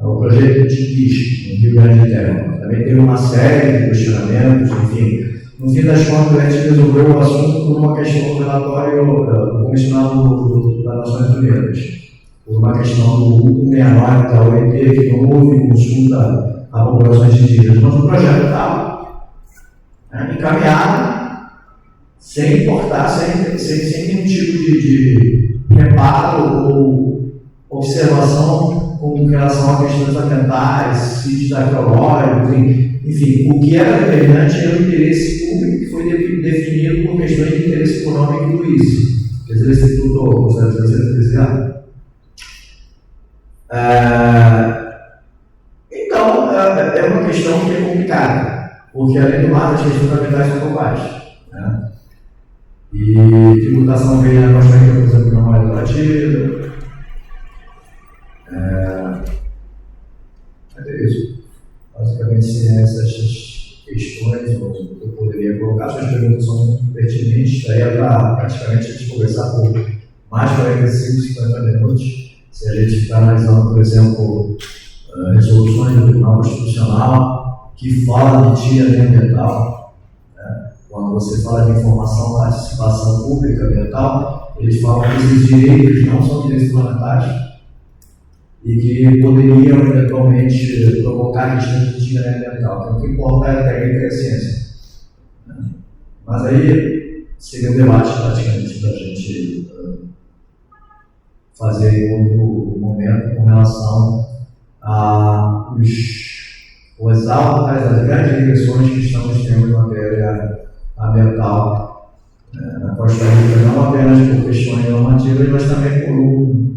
o projeto de Tiquis, no Rio Grande do Terra. Também teve uma série de questionamentos, enfim. No fim das contas, a gente resolveu o assunto por uma questão do relatório do comissionado das Nações Unidas. Por uma questão do 169 da OIT, que não houve consulta a populações indígenas. Mas o projeto estava encaminhado, sem importar, sem nenhum tipo de reparo ou observação com com relação a questões ambientais, sítios arqueológicos, enfim, o que era determinante era o interesse público que foi definido por questões de interesse econômico e turístico. Quer dizer, esse tudo, gostaria de dizer. Então, é uma questão que é complicada, porque além do mais, as questões ambientais são globais, né? E tributação vem na Costa Rica, por exemplo, não é debatida. É isso. Basicamente, se essas questões eu poderia colocar, suas perguntas são muito pertinentes, daí para praticamente a gente conversar por mais de 45, 50 minutos. Se a gente está analisando, por exemplo, resoluções do Tribunal Constitucional que falam de tira ambiental, né? Quando você fala de informação, participação pública ambiental, eles falam que esses direitos não são direitos fundamentais e que poderiam eventualmente provocar questões de tira ambiental. Então, o que importa é a técnica e a ciência, né? Mas aí seria um debate praticamente para a gente fazer em outro momento com relação às grandes direções que estamos tendo em matéria ambiental na Costa Rica, não apenas por questões normativas, mas também por um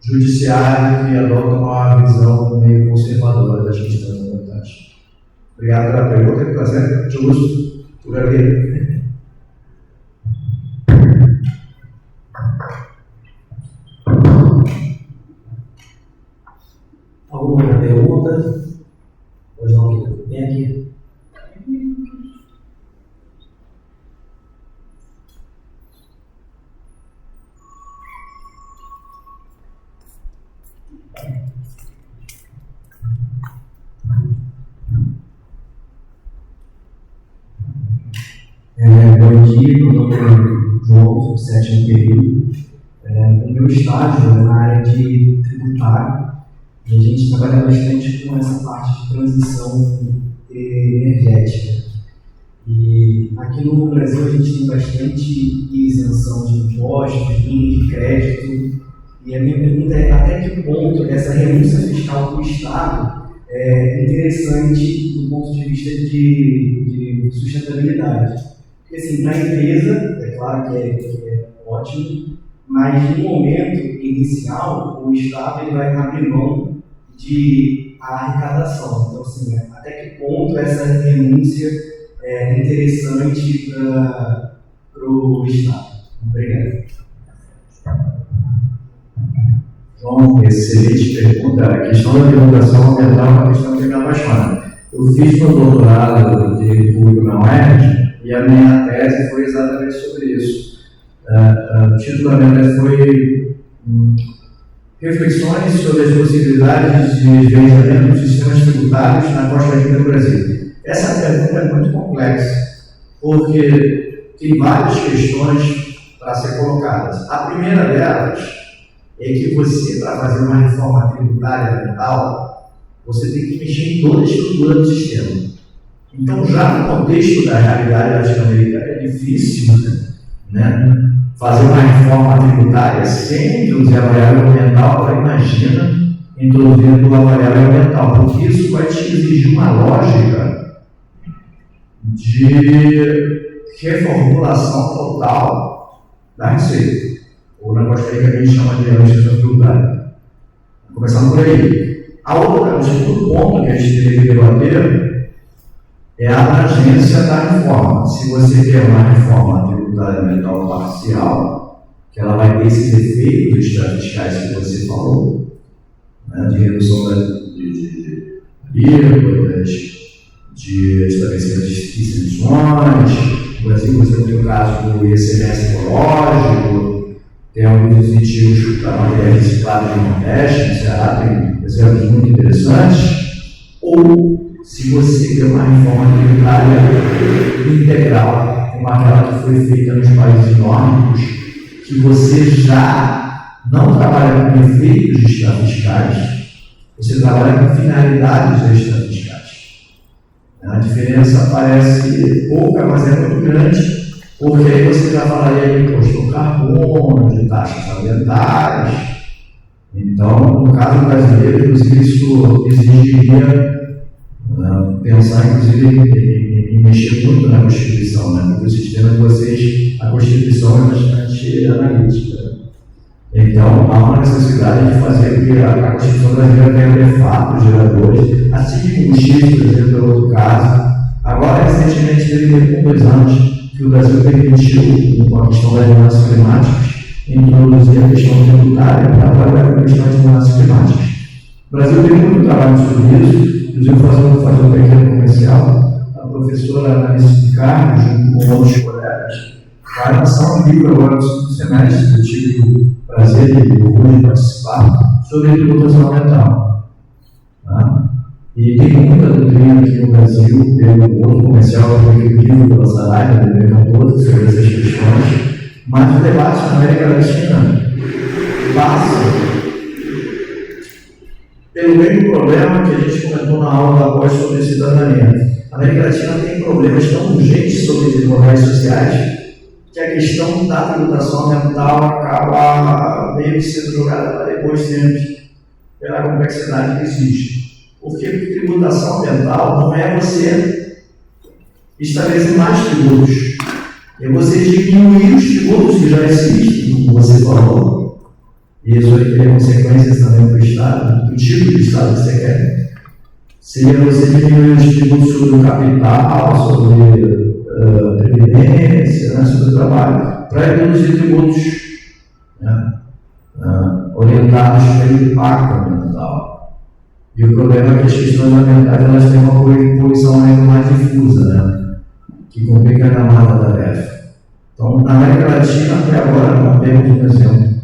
judiciário que adota uma visão meio conservadora das questões ambientais. Obrigado pela pergunta, é um prazer, justo, por ali. Alguma outra pergunta? Pois não, vem aqui. Bom dia, meu nome é João, sou do 7º período. O meu estágio é na área de tributário e a gente trabalha bastante com essa parte de transição energética. E aqui no Brasil a gente tem bastante isenção de impostos, linha de crédito, e a minha pergunta é até que ponto essa renúncia fiscal para o Estado é interessante do ponto de vista de sustentabilidade. Porque assim, para a empresa, é claro que é ótimo, mas no momento inicial o Estado ele vai abrir mão de arrecadação. Então, assim, até que ponto essa renúncia é interessante para o Estado? Obrigado. João, excelente pergunta. A questão da tributação ambiental é uma questão que me apaixona. Eu fiz meu doutorado de Direito Público na UERJ e a minha tese foi exatamente sobre isso. O título da minha tese foi Reflexões sobre as possibilidades de gerenciamento dos sistemas tributários na Costa Rica do Brasil. Essa pergunta é muito complexa, porque tem várias questões para ser colocadas. A primeira delas é que você, para fazer uma reforma tributária ambiental, você tem que mexer em toda a estrutura do sistema. Então, já no contexto da realidade latino-americana, é difícil, né, fazer uma reforma tributária sem introduzir a variável ambiental. Agora, imagina introduzindo a variável ambiental, porque isso vai te exigir uma lógica de reformulação total da receita, ou na Costa Rica a gente chama de administração tributária. Começando por aí. O segundo ponto que a gente teria que debater é a abrangência da reforma. Se você quer uma reforma tributária ambiental parcial, que ela vai ter esses efeitos extrafiscais que você falou, né, de redução de alíquotas, de estabelecimento de isenções. No Brasil, você tem o caso do ICMS ecológico, tem alguns incentivos para matéria reciclada no Nordeste, no Ceará, tem exemplos muito interessantes. Ou, se você quer uma reforma tributária integral, como aquela que foi feita nos países nórdicos, que você já não trabalha com efeitos extrafiscais, você trabalha com finalidades extrafiscais. A diferença parece pouca, mas é muito grande, porque aí você já falaria de imposto ao carbono, de taxas ambientais, Então, no caso brasileiro, inclusive, isso exigiria pensar, inclusive, em mexer muito na Constituição, né? Porque o sistema de vocês, a Constituição é bastante analítica. Então, há uma necessidade de fazer com que a Constituição brasileira tenha de fato geradores, assim de combustíveis, por exemplo, pelo outro caso. Agora, recentemente, teve 2 anos que o Brasil permitiu, com a questão das mudanças climáticas, introduzir a questão tributária para trabalhar com a questão das mudanças climáticas. O Brasil tem muito trabalho sobre isso, inclusive fazer um pequeno comercial. A professora Ananice Carlos, junto com outros colegas, vai lançar um livro agora no segundo semestre, que eu tive o prazer e o orgulho de participar, sobre tributação ambiental. Tá? E tem muita doutrina aqui no Brasil, tem um outro comercial que eu livro pela Saraiva, de 2014, sobre essas questões, mas o debate na América Latina passa pelo mesmo problema que a gente comentou na aula da pós sobre cidadania. A América Latina tem problemas tão urgentes sobre desigualdades sociais que a questão da tributação ambiental acaba meio que sendo jogada para depois sempre, pela complexidade que existe. Porque tributação ambiental não é você estabelecer mais tributos, é você diminuir os tributos que já existem, como você falou. E isso aí tem consequências também para o Estado, do tipo de Estado que você quer. Seria você diminuir os tributos sobre o capital, sobre previdência, né, sobre o trabalho, para reduzir tributos, né, orientados pelo impacto ambiental. E o problema é que as questões ambientais elas têm uma poluição ainda mais difusa, né, que complica ainda mais a tarefa. Então, na América Latina, até agora, não temos um exemplo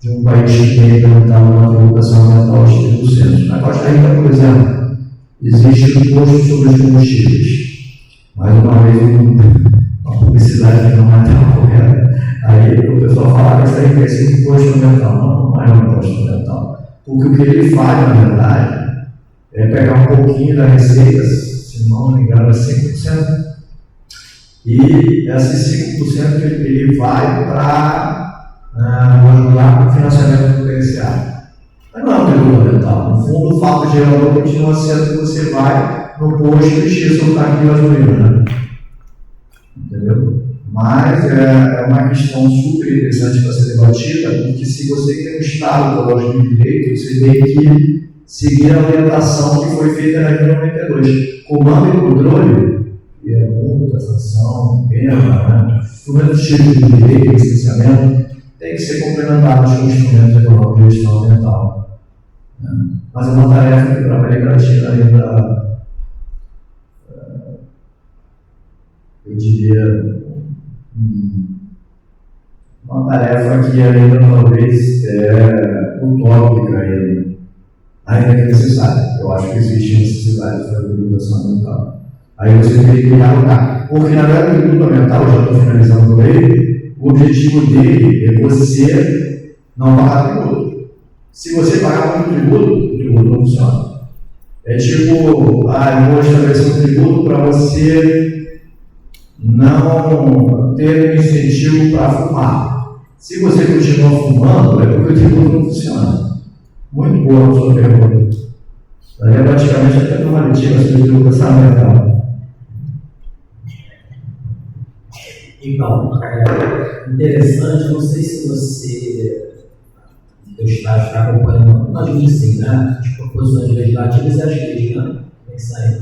de um país que tem implementado uma tributação ambiental aos 30%. Na Costa Rica, por exemplo, existe um imposto sobre os combustíveis. Mais uma vez, uma publicidade que não é tão correta. Aí o pessoal fala que essa aí é esse imposto ambiental. Não é um imposto ambiental. Porque o que ele faz, na verdade, é pegar um pouquinho da receita, se não me engano, é 5%, e esses 5% ele vai para ajudar no financiamento do PSA. Mas não é um tributo ambiental. No fundo, o fato gerador continua sendo que você vai no posto e encher seu tanque de gasolina, né? Entendeu? Mas é uma questão super interessante para ser debatida, porque se você tem um Estado com lógica de direito, você tem que seguir a orientação que foi feita na Lei 92. Comando e controle, que é multa, sanção, pena, né? Instrumentos tipos de direito, licenciamento, tem que ser complementados com instrumentos econômicos de gestão ambiental. Né? Mas é uma tarefa que para a América Latina ainda, eu diria, uma tarefa que ainda talvez é utópica ainda que necessária. Eu acho que existe necessidade de fazer tributação ambiental. Aí você teria que dialogar. Porque na verdade o tributo ambiental, já estou finalizando por ele, o objetivo dele é você não pagar tributo. Se você pagar muito tributo, o tributo não funciona. É tipo, eu vou estabelecer um tributo para você não ter um incentivo para fumar. Se você continua fumando, é porque o tributo não funciona. Muito boa a sua pergunta. Daí é praticamente até uma leitura sobre tributação ambiental. Então, interessante, não sei se você, teu estágio está acompanhando, nós vimos sim, né? As proposições legislativas e as leis, né? Como é que saem?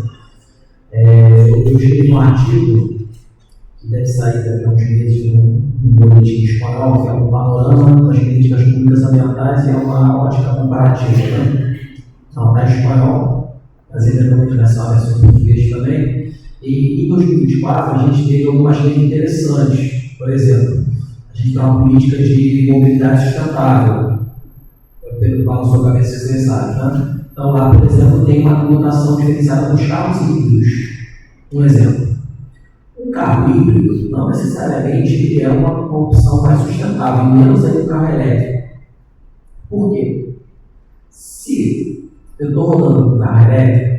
Eu escrevi um artigo que deve sair daqui a uns meses num boletim espanhol, que é um panorama das políticas públicas ambientais e é uma ótica comparativa, né? Então, está em espanhol, mas eventualmente nessa versão em português também. E em 2024 a gente teve algumas leis interessantes. Por exemplo, a gente tem uma política de mobilidade sustentável, pelo qual sua cabeça você sabe, né? Então lá, por exemplo, tem uma tributação diferenciada dos carros híbridos. Um exemplo. Um carro híbrido não necessariamente é uma opção mais sustentável, menos aí o carro elétrico. Por quê? Se eu estou rodando com um carro elétrico,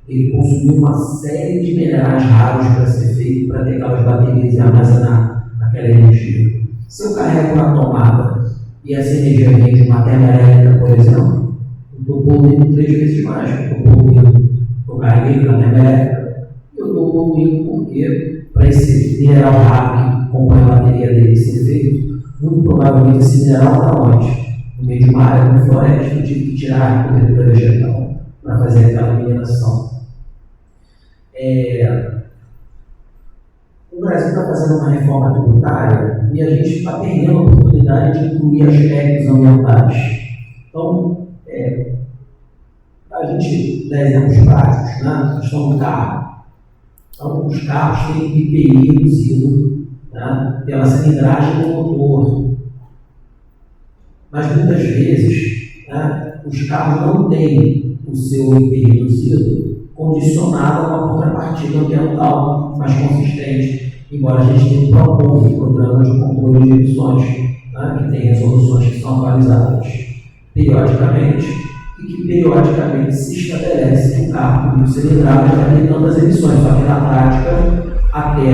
ele consumiu uma série de minerais raros para ser feito, para ter aquelas baterias e armazenar aquela energia. Se eu carrego uma tomada e essa energia vem de uma termoelétrica, por exemplo, eu estou poluindo 3 vezes mais. Eu estou poluindo, eu carreguei para a termoelétrica, e eu estou poluindo porque, para esse mineral raro que compõe a bateria dele ser feito, muito provavelmente esse mineral está onde? No meio de uma área com floresta, eu tive que tirar a cobertura vegetal para fazer aquela mineração. O Brasil está fazendo uma reforma tributária e a gente está perdendo a oportunidade de incluir aspectos ambientais. Então, a gente dá exemplos práticos, né? A questão do carro. Então, os carros têm IPI reduzido, né, pela cilindragem do motor. Mas muitas vezes, né, os carros não têm o seu IPI reduzido condicionado a uma contrapartida ambiental mais consistente, embora a gente tenha um programa de controle de emissões, né, que tem resoluções que são atualizadas periodicamente e que periodicamente se estabelece que o carro com cilindrada já tem tantas emissões, só que na prática, até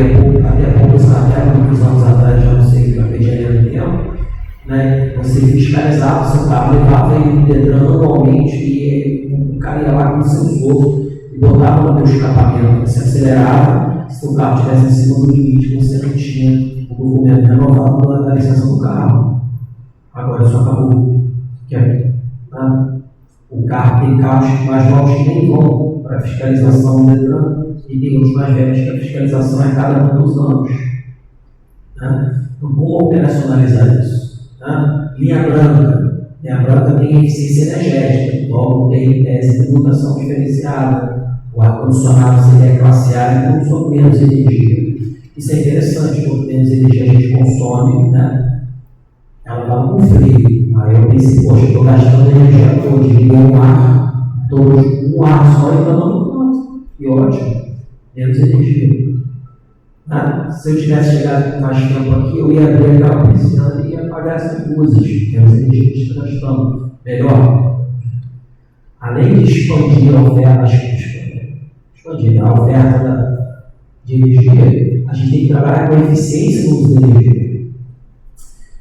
muitos anos atrás, já não sei, já perdi a linha do tempo, né, você fiscalizava o seu carro, levava ele pedrando anualmente e o cara ia lá com o sensor e botava no teu escapamento, você acelerava, se o carro estivesse acima do limite, você não tinha o documento renovado da licença do carro. Agora isso acabou. O carro tem carros mais novos que nem vão para a fiscalização do Detran e tem outros mais velhos que a fiscalização é a cada tantos anos. Né? Então, como operacionalizar isso? Né? Linha branca. Linha branca tem eficiência energética, logo tem em tese de tributação diferenciada. O ar-condicionado seria classe A e consome menos energia. Isso é interessante, quanto menos energia a gente consome, né? Ela vai com frio. Aí eu pensei, poxa, eu estou gastando energia toda, liga um ar só e está dando quanto? E ótimo, menos energia. Se eu tivesse chegado com mais tempo aqui, eu ia abrir aquela piscina e ia apagar essas luzes, menos energia que está gastando. Melhor, além de expandir a oferta, de energia, a gente tem que trabalhar com a eficiência no uso da energia.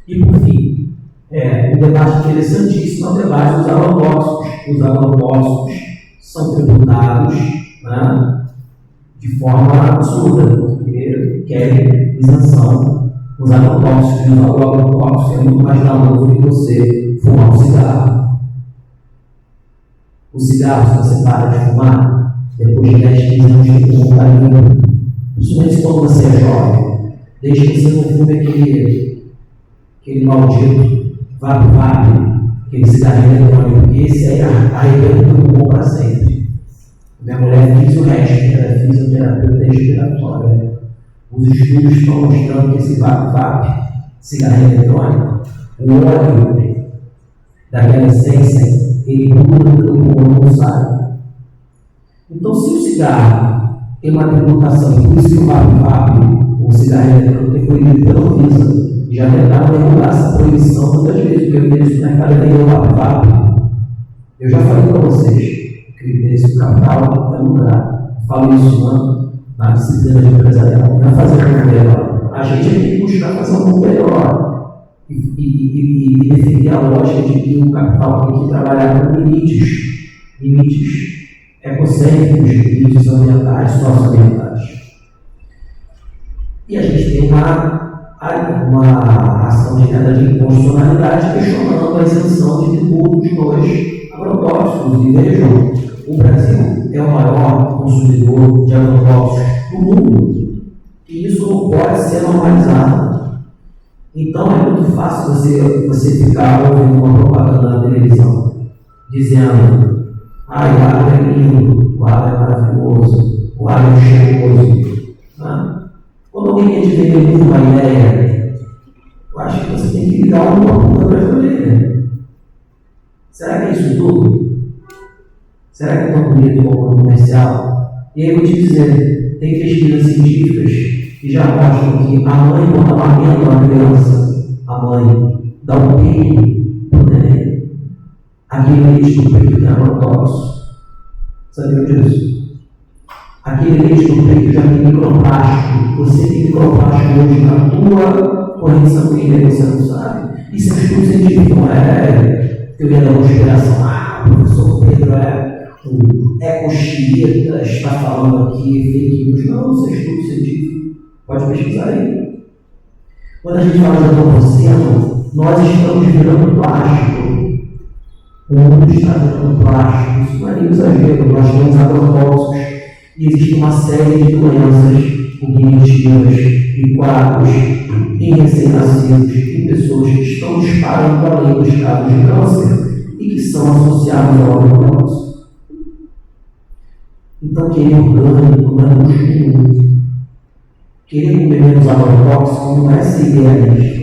E por fim, um debate interessantíssimo é o debate dos agrotóxicos. Os agrotóxicos são tributados, né, de forma absurda, porque querem isenção. Os agrotóxicos, e o agrotóxico é muito mais danoso do que você fumar um cigarro. O cigarro, se você para de fumar, depois de 10, 15 anos de fumo, está limpo. Principalmente quando você é jovem, desde que você não fume aquele maldito vapo, aquele cigarrinho eletrônico, esse aí arrebenta muito bom para sempre. Minha mulher fez o resto, ela é fisioterapeuta respiratória. Os estudos estão mostrando que esse vapo, cigarrinho eletrônico, o óleo daquela essência, ele pula no pulmão, não sai. Então, se o cigarro tem uma tributação, e por isso que o vapo, o cigarro eletrônico tem proibido pela Anvisa, e já tentaram regular essa proibição muitas vezes, porque eu vejo que o mercado tem o vapo. Eu já falei para vocês que o interesse do capital é lucrar. Falo isso na disciplina de empresarial, não é fazer um melhor. A gente tem que buscar fazer um melhor e defender a lógica de que o capital tem que trabalhar com limites ecocêntricos, limites ambientais, socioambientais. E a gente tem uma ação direta de inconstitucionalidade questionando a isenção de tributos nos agrotóxicos. E vejam, o Brasil é o maior consumidor de agrotóxicos do mundo. E isso não pode ser normalizado. Então é muito fácil você ficar ouvindo uma propaganda na televisão dizendo: o agro é lindo, o agro é maravilhoso, o agro é cheiroso. Quando alguém quer te vender uma ideia, eu acho que você tem que ligar uma ponta para escolher. Será que é isso tudo? Será que é tão bonito como o comercial? E aí eu vou te dizer, tem pesquisas científicas que já mostram que a mãe, quando amamenta uma criança, a mãe dá um peito para o neném. Aquele leite do peito tem agrotóxico. Sabiam disso? Aquele leite do peito já tem microplástico. Você tem microplástico hoje na tua corrente sanguínea e você não sabe. Isso é estudo científico, não é teoria da conspiração. O professor Pedro é o ecoxiita, está falando aqui, fake news. Não, isso é estudo científico. Pode pesquisar aí. Quando a gente fala de antropoceno, nós estamos virando plástico. O mundo está virando plástico. Isso não é nenhum exagero. Nós temos agrotóxicos e existe uma série de doenças cognitivas e quadros em recém-nascidos e pessoas que estão disparando além dos casos de câncer e que são associados ao agrotóxico. Então, querer orgânico não é luxo nenhum. Querer comer menos agrotóxico não é ser idealista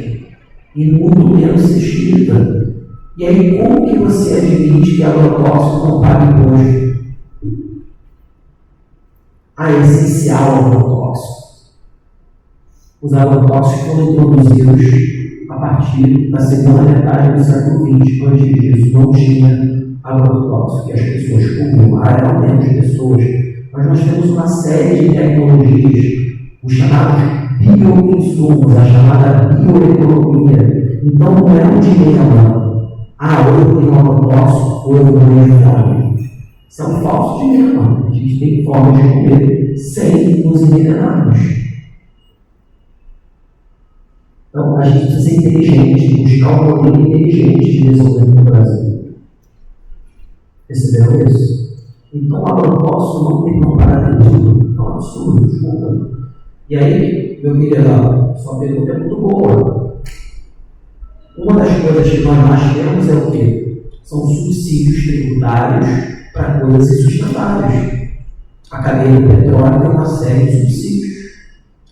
e muito menos ser espírita. E aí, como que você admite que agrotóxico não paga imposto? É essencial agrotóxico. Os agrotóxicos foram introduzidos a partir da segunda metade do século XX. Antes disso, não tinha agrotóxico que as pessoas comiam. Eram menos pessoas. Mas nós temos uma série de tecnologias, os chamados bioinsumos, a chamada bioeconomia. Então, não é um dilema. Ou eu tenho agrotóxico, ou eu vou comer fome. Isso é um falso dilema. A gente tem forma de comer sem nos envenenarmos. Então, a gente precisa ser inteligente, buscar um modelo inteligente de desenvolvimento no Brasil. Perceberam isso? Então, o agrotóxico não tem como parar de tudo. É um absurdo, desculpa. E aí, meu querido, sua pergunta é muito boa. Uma das coisas que nós mais temos é o quê? São subsídios tributários para coisas insustentáveis. A cadeia do petróleo tem uma série de subsídios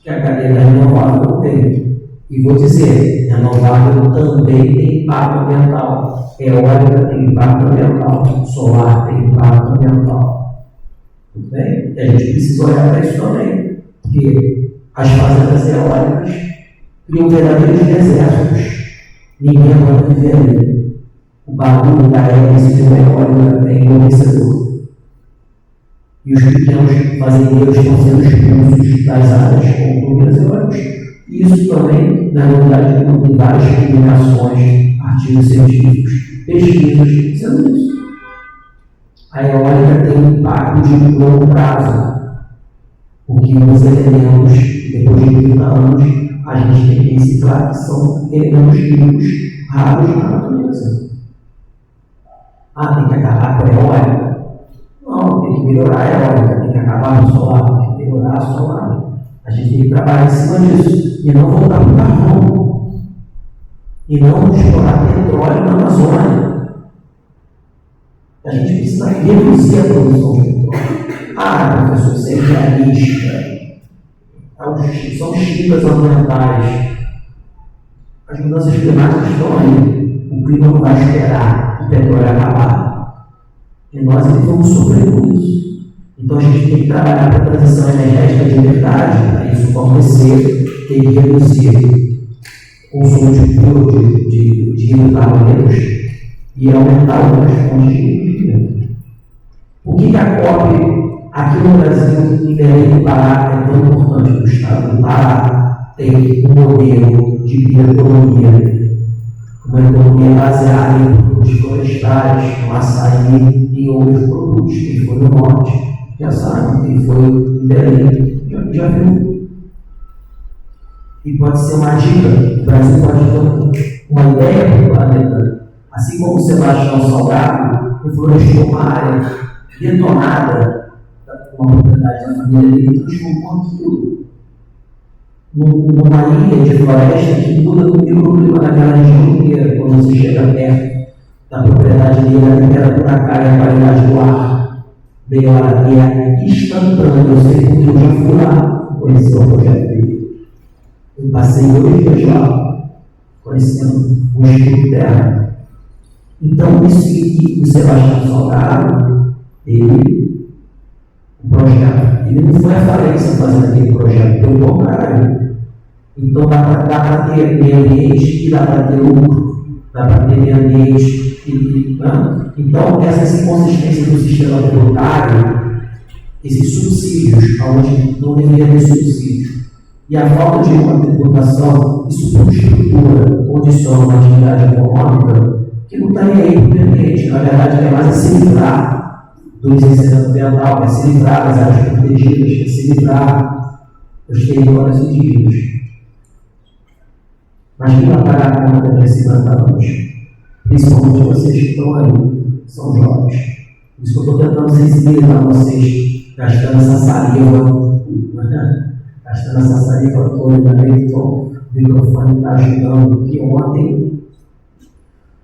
que a cadeia da renovável não tem. E vou dizer, renovável também tem impacto ambiental. Eólica tem impacto ambiental. Solar tem impacto ambiental. Tudo bem? E a gente precisa olhar para isso também. Porque as fazendas eólicas criam verdadeiros desertos. Ninguém pode viver ali. O barulho da hélice de uma eólica é enlouquecedor. E os pequenos fazendeiros estão sendo expulsos das áreas com turbinas eólicas. Isso também, na realidade, tem várias publicações, artigos científicos, pesquisas dizendo isso. A eólica tem um impacto de longo prazo, porque os elementos, depois de 30 anos, a gente tem que reciclar, que são elementos químicos raros na natureza. Tem que acabar com a eólica? Não, tem que melhorar a eólica, tem que acabar com o solar, tem que melhorar a solar. A gente tem que trabalhar em cima disso e não voltar para o carvão. E não explorar petróleo na Amazônia. A gente precisa reduzir a produção de petróleo. Professor, isso é realista. São escritas ambientais. As mudanças climáticas estão aí. O clima não vai esperar o petróleo acabar. E nós vamos sofrer com isso. Então a gente tem que trabalhar para a transição energética de verdade, para isso acontecer, tem que reduzir o consumo de hidrocarbonetos e aumentar outras fontes de energia. Por que a COP aqui no Brasil, em Belém do Pará, é tão importante no estado do Pará? Tem um modelo de bioeconomia, uma economia baseada em produtos florestais, no açaí e outros produtos. Quem foi no norte já sabe, quem foi em Belém já viu. E pode ser uma dica, o Brasil pode ter uma ideia para o planeta. Assim como o Sebastião Salgado reflorestou uma área detonada, uma propriedade da família dele, transformou aquilo numa ilha de floresta que muda o microclima daquela região inteira. Quando você chega perto da propriedade dele, a temperatura cai, a qualidade do ar melhora, e é instantâneo. Eu sei porque eu já fui lá conhecer o projeto dele. Eu passei 2 dias lá conhecendo o Instituto Terra. Então, isso que o Sebastião Salgado, o projeto, ele não foi a falência fazendo aquele projeto, pelo contrário. Então, dá para ter meio ambiente e dá para ter lucro, dá para ter meio ambiente. Então, essas inconsistências do sistema tributário, esses subsídios, onde não deveria ter subsídios, E a falta de uma tributação, isso por estrutura, condiciona uma atividade econômica que não está nem aí para o meio ambiente. Na verdade, é mais se livrar do licenciamento ambiental, é se livrar das áreas protegidas, é se livrar dos territórios indígenas. Mas quem vai pagar a conta daqui a 50 anos? Principalmente vocês que estão aí, são jovens. Por isso que eu estou tentando sensibilizar vocês, gastando essa saliva, gastando essa saliva toda, então o microfone está ajudando, porque ontem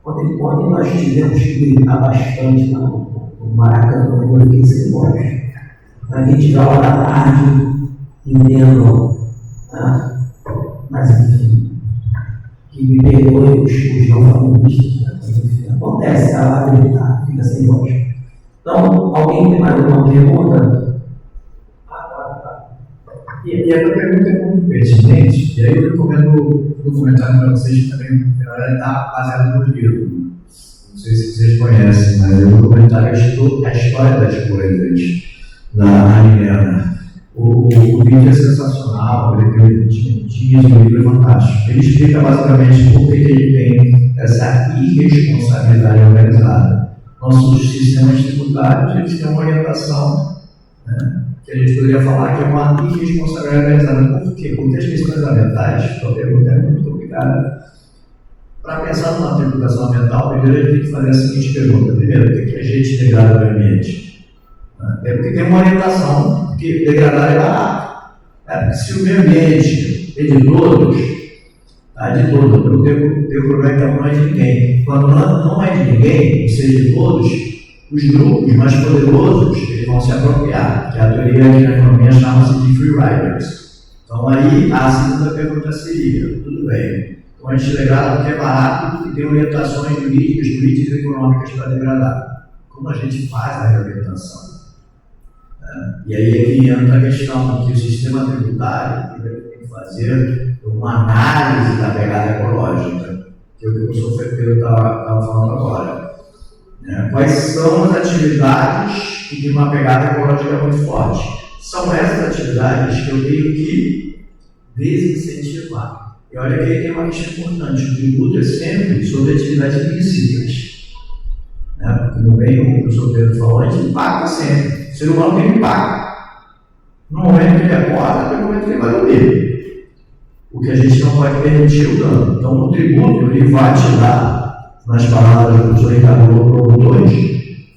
nós tivemos que gritar bastante no Maracanã, eu fiquei sem voz. A gente vai lá da tarde, entendam, tá? Mas enfim, que me perdoe os não familistas, enfim, acontece, ela vai gritar, fica sem voz. Então, alguém tem mais alguma pergunta? E a minha pergunta é muito pertinente, e aí eu recomendo o documentário para vocês que também está baseado no livro. Não sei se vocês conhecem, mas é um documentário que a história das coisas da Ariana. O vídeo é sensacional, ele tem 20 minutinhos, o livro é fantástico. Ele explica basicamente por que ele tem essa irresponsabilidade organizada. Nossos sistemas tributários eles têm uma orientação, né, que a gente poderia falar que é uma irresponsabilidade organizada. Por quê? Porque as questões ambientais, a pergunta é muito complicada. Para pensar numa tributação ambiental, primeiro a gente tem que fazer a seguinte pergunta. Primeiro, o que a gente degrada no ambiente? É porque tem uma orientação que degradar é barato. Se o meio ambiente é de todos, tá? De todos, não tem problema que não é de ninguém. Quando não é de ninguém, ou seja, de todos, os grupos mais poderosos eles vão se apropriar, que a teoria que na economia chama-se de free riders. Então aí a segunda pergunta seria, tudo bem, então a gente degrada porque é barato e tem orientações jurídicas, políticas e econômicas para degradar. Como a gente faz a reorientação? E aí é que entra a questão que o sistema tributário tem que fazer uma análise da pegada ecológica, que é o que o professor Ferreira estava falando agora. Quais são as atividades que têm uma pegada ecológica muito forte? São essas atividades que eu tenho que desincentivar. E olha que aí tem uma questão importante, o tributo é sempre sobre atividades ilícitas. Como bem o professor Pedro falou, a gente paga sempre. O ser humano tem que pagar. No momento que ele acorda, no momento que ele vai dormir. O que a gente não pode permitir o dano. Então, o tributo ele vai te dar, nas palavras do professor Ricardo Lobo 2,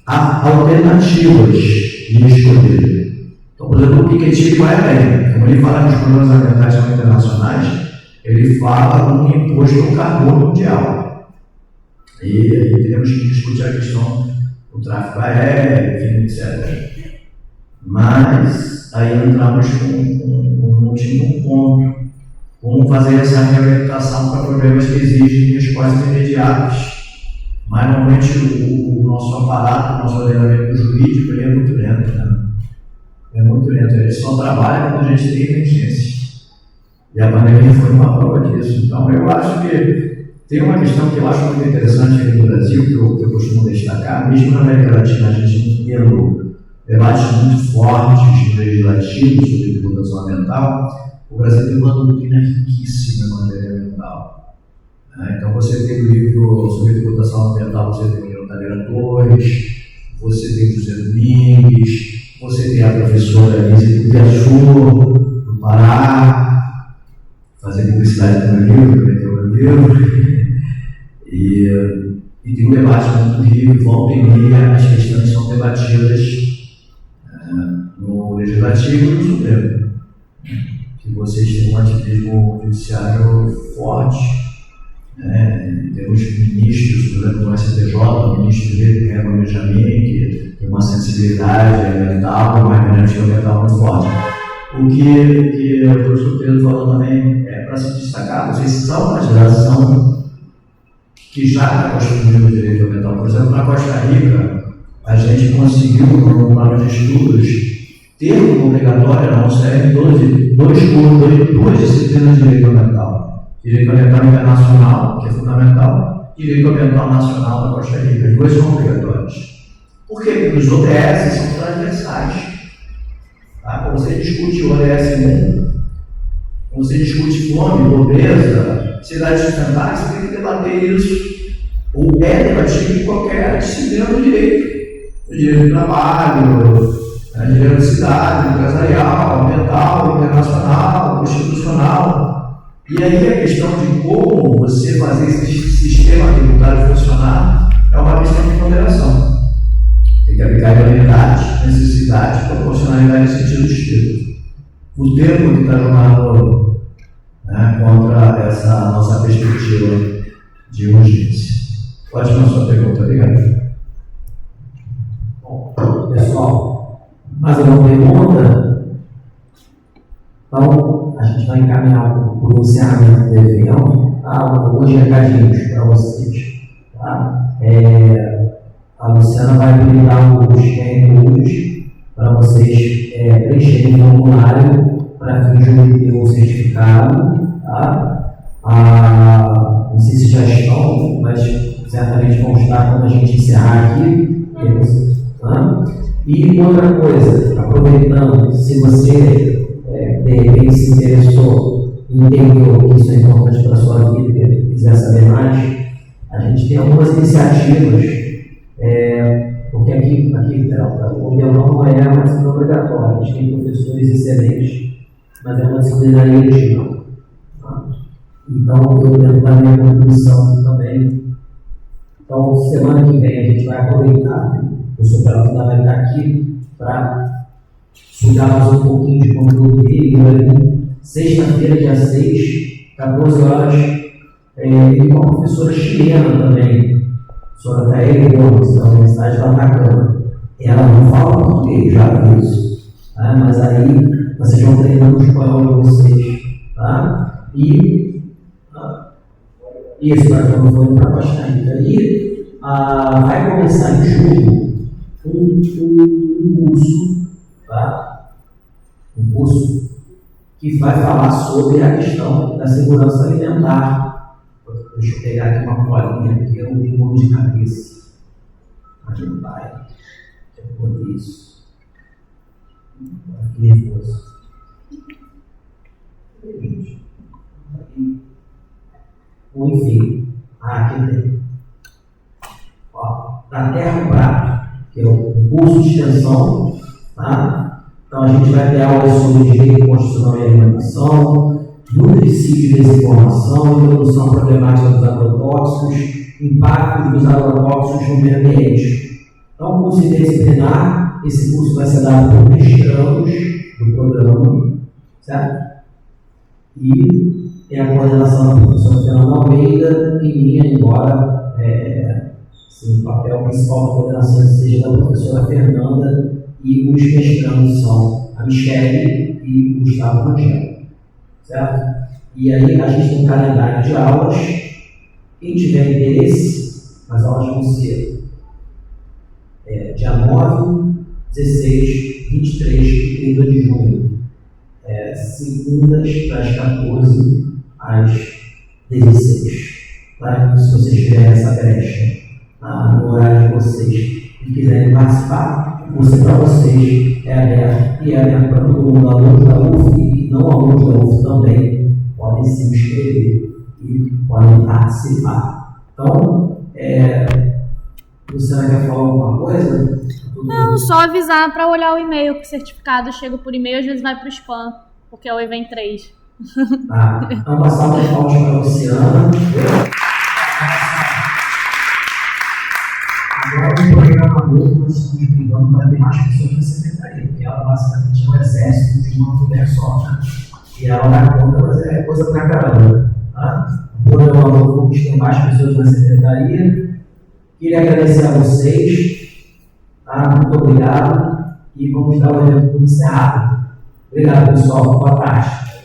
alternativas de escolher. Então, por exemplo, o Piketty vai bem. Como ele fala que os problemas ambientais são internacionais, ele fala um imposto ao carbono mundial. E aí temos que discutir a questão do tráfego aéreo, enfim, etc. Mas aí entramos com um último ponto. Como fazer essa reorientação para problemas que exigem respostas imediatas. Mas normalmente o nosso aparato, o nosso ordenamento jurídico ele é muito lento. Né? É muito lento. Ele só trabalha quando a gente tem emergência. E a pandemia foi uma prova disso. Então eu acho que tem uma questão que eu acho muito interessante aqui no Brasil, que eu costumo destacar, mesmo na América Latina a gente tendo debates muito fortes legislativos sobre tributação ambiental. O Brasil tem uma doutrina riquíssima em matéria ambiental. Então você tem o livro sobre tributação ambiental, você tem o Leão Taveira Torres, você tem o José Domingues, você tem a professora Lise do Piaçu, do Pará, fazer publicidade do meu livro, também tem o meu livro. E tem um debate muito rico, volta e meia, as questões são debatidas no Legislativo e no Supremo. Que vocês têm um ativismo judiciário forte, temos ministros, por exemplo, do STJ, o ministro dele, Herman Benjamin, que tem uma sensibilidade ambiental, uma hermenêutica ambiental muito forte. O que o professor Pedro falou também é para se destacar, vocês são uma geração que já construiu o direito ambiental. Por exemplo, na Costa Rica, a gente conseguiu, no plano de estudos, ter como obrigatória na UCR duas disciplinas de direito ambiental. Direito ambiental internacional, que é fundamental, e direito ambiental nacional da Costa Rica. As duas são obrigatórias. Por quê? Porque os ODS são transversais. Quando você discute o ODS 1, Quando você discute fome, pobreza, cidades sustentáveis, você tem que debater isso. Ou é debatido em qualquer disciplina do direito. O direito do trabalho, a direito da cidade, empresarial, ambiental, internacional, constitucional. E aí a questão de como você fazer esse sistema tributário funcionar é uma questão de ponderação. Tem que aplicar realidade, necessidade, proporcionalidade no sentido estrito. O tempo que está jogando, né, contra essa nossa perspectiva de urgência. Pode ir na sua pergunta, obrigado. Bom, pessoal, mais uma pergunta? Então, a gente vai encaminhar para o encerramento da reunião. Alguns recadinhos para vocês. Tá? A Luciana vai brindar os QR para vocês preencherem o formulário para fins de obter um certificado. Tá? Não sei se já estão, mas certamente vão estar quando a gente encerrar aqui. Tá? E outra coisa, aproveitando, se você de repente se interessou, entendeu que isso é importante para a sua vida e quiser saber mais, a gente tem algumas iniciativas, porque aqui o violão não é uma disciplina obrigatória, a gente tem professores excelentes, mas é uma disciplina eletiva. Tá? Então, eu tento dar minha contribuição aqui também. Então, semana que vem a gente vai aproveitar, o supervisor vai estar aqui para estudar mais um pouquinho de conteúdo dele. Sexta-feira, dia 6, 14 horas, e uma professora chilena também, a professora Taeli Gomes, da Universidade da Atacama. Ela não fala português, já vi isso. Tá? Mas aí vocês vão treinando o espanhol de vocês. Tá? E isso, para quando for para a Costa Rica. E vai começar em julho um curso, tá? Um curso que vai falar sobre a questão da segurança alimentar. Deixa eu pegar aqui uma colinha, porque eu não tenho nome de cabeça. Mas não vai. Eu vou botar isso. Fiquei nervoso. Enfim, aqui tem. Ó, da Terra ao Prato, que é o curso de extensão, tá? Então a gente vai ter aulas sobre direito constitucional e alimentação, nutricídio e desinformação, introdução problemática dos agrotóxicos, impacto dos agrotóxicos no meio ambiente. Então, curso interdisciplinar, esse curso vai ser dado por mestranos do programa, certo? E tem a coordenação da professora Fernanda Almeida e minha, embora o papel principal da coordenação seja da professora Fernanda, e os mestrandos são a Michele e o Gustavo Rangel, certo? E aí a gente tem um calendário de aulas. Quem tiver interesse, as aulas vão ser dia 9, 16, 23 e 30 de junho. Segundas das 14 às 16. Tá? Se vocês tiverem essa brecha no horário de vocês e quiserem participar, o curso para vocês é aberto e é aberto para todo mundo, alunos da UF e não alunos da UF também podem se inscrever e podem participar. Então, Luciana quer falar alguma coisa? Não, só avisar para olhar o e-mail, que o certificado chega por e-mail, às vezes vai para o spam, porque é o Event 3. Tá, então passar as palmas para a Luciana. Agora o programador, nós estamos brigando para ter mais pessoas na secretaria, porque ela basicamente é um exército de uma mulher só, né? E ela dá conta, mas é coisa pra caramba. Tá? O programador, vamos ter mais pessoas na secretaria. Queria agradecer a vocês. Tá? Muito obrigado. E vamos dar o evento por encerrado. Obrigado, pessoal. Boa tarde.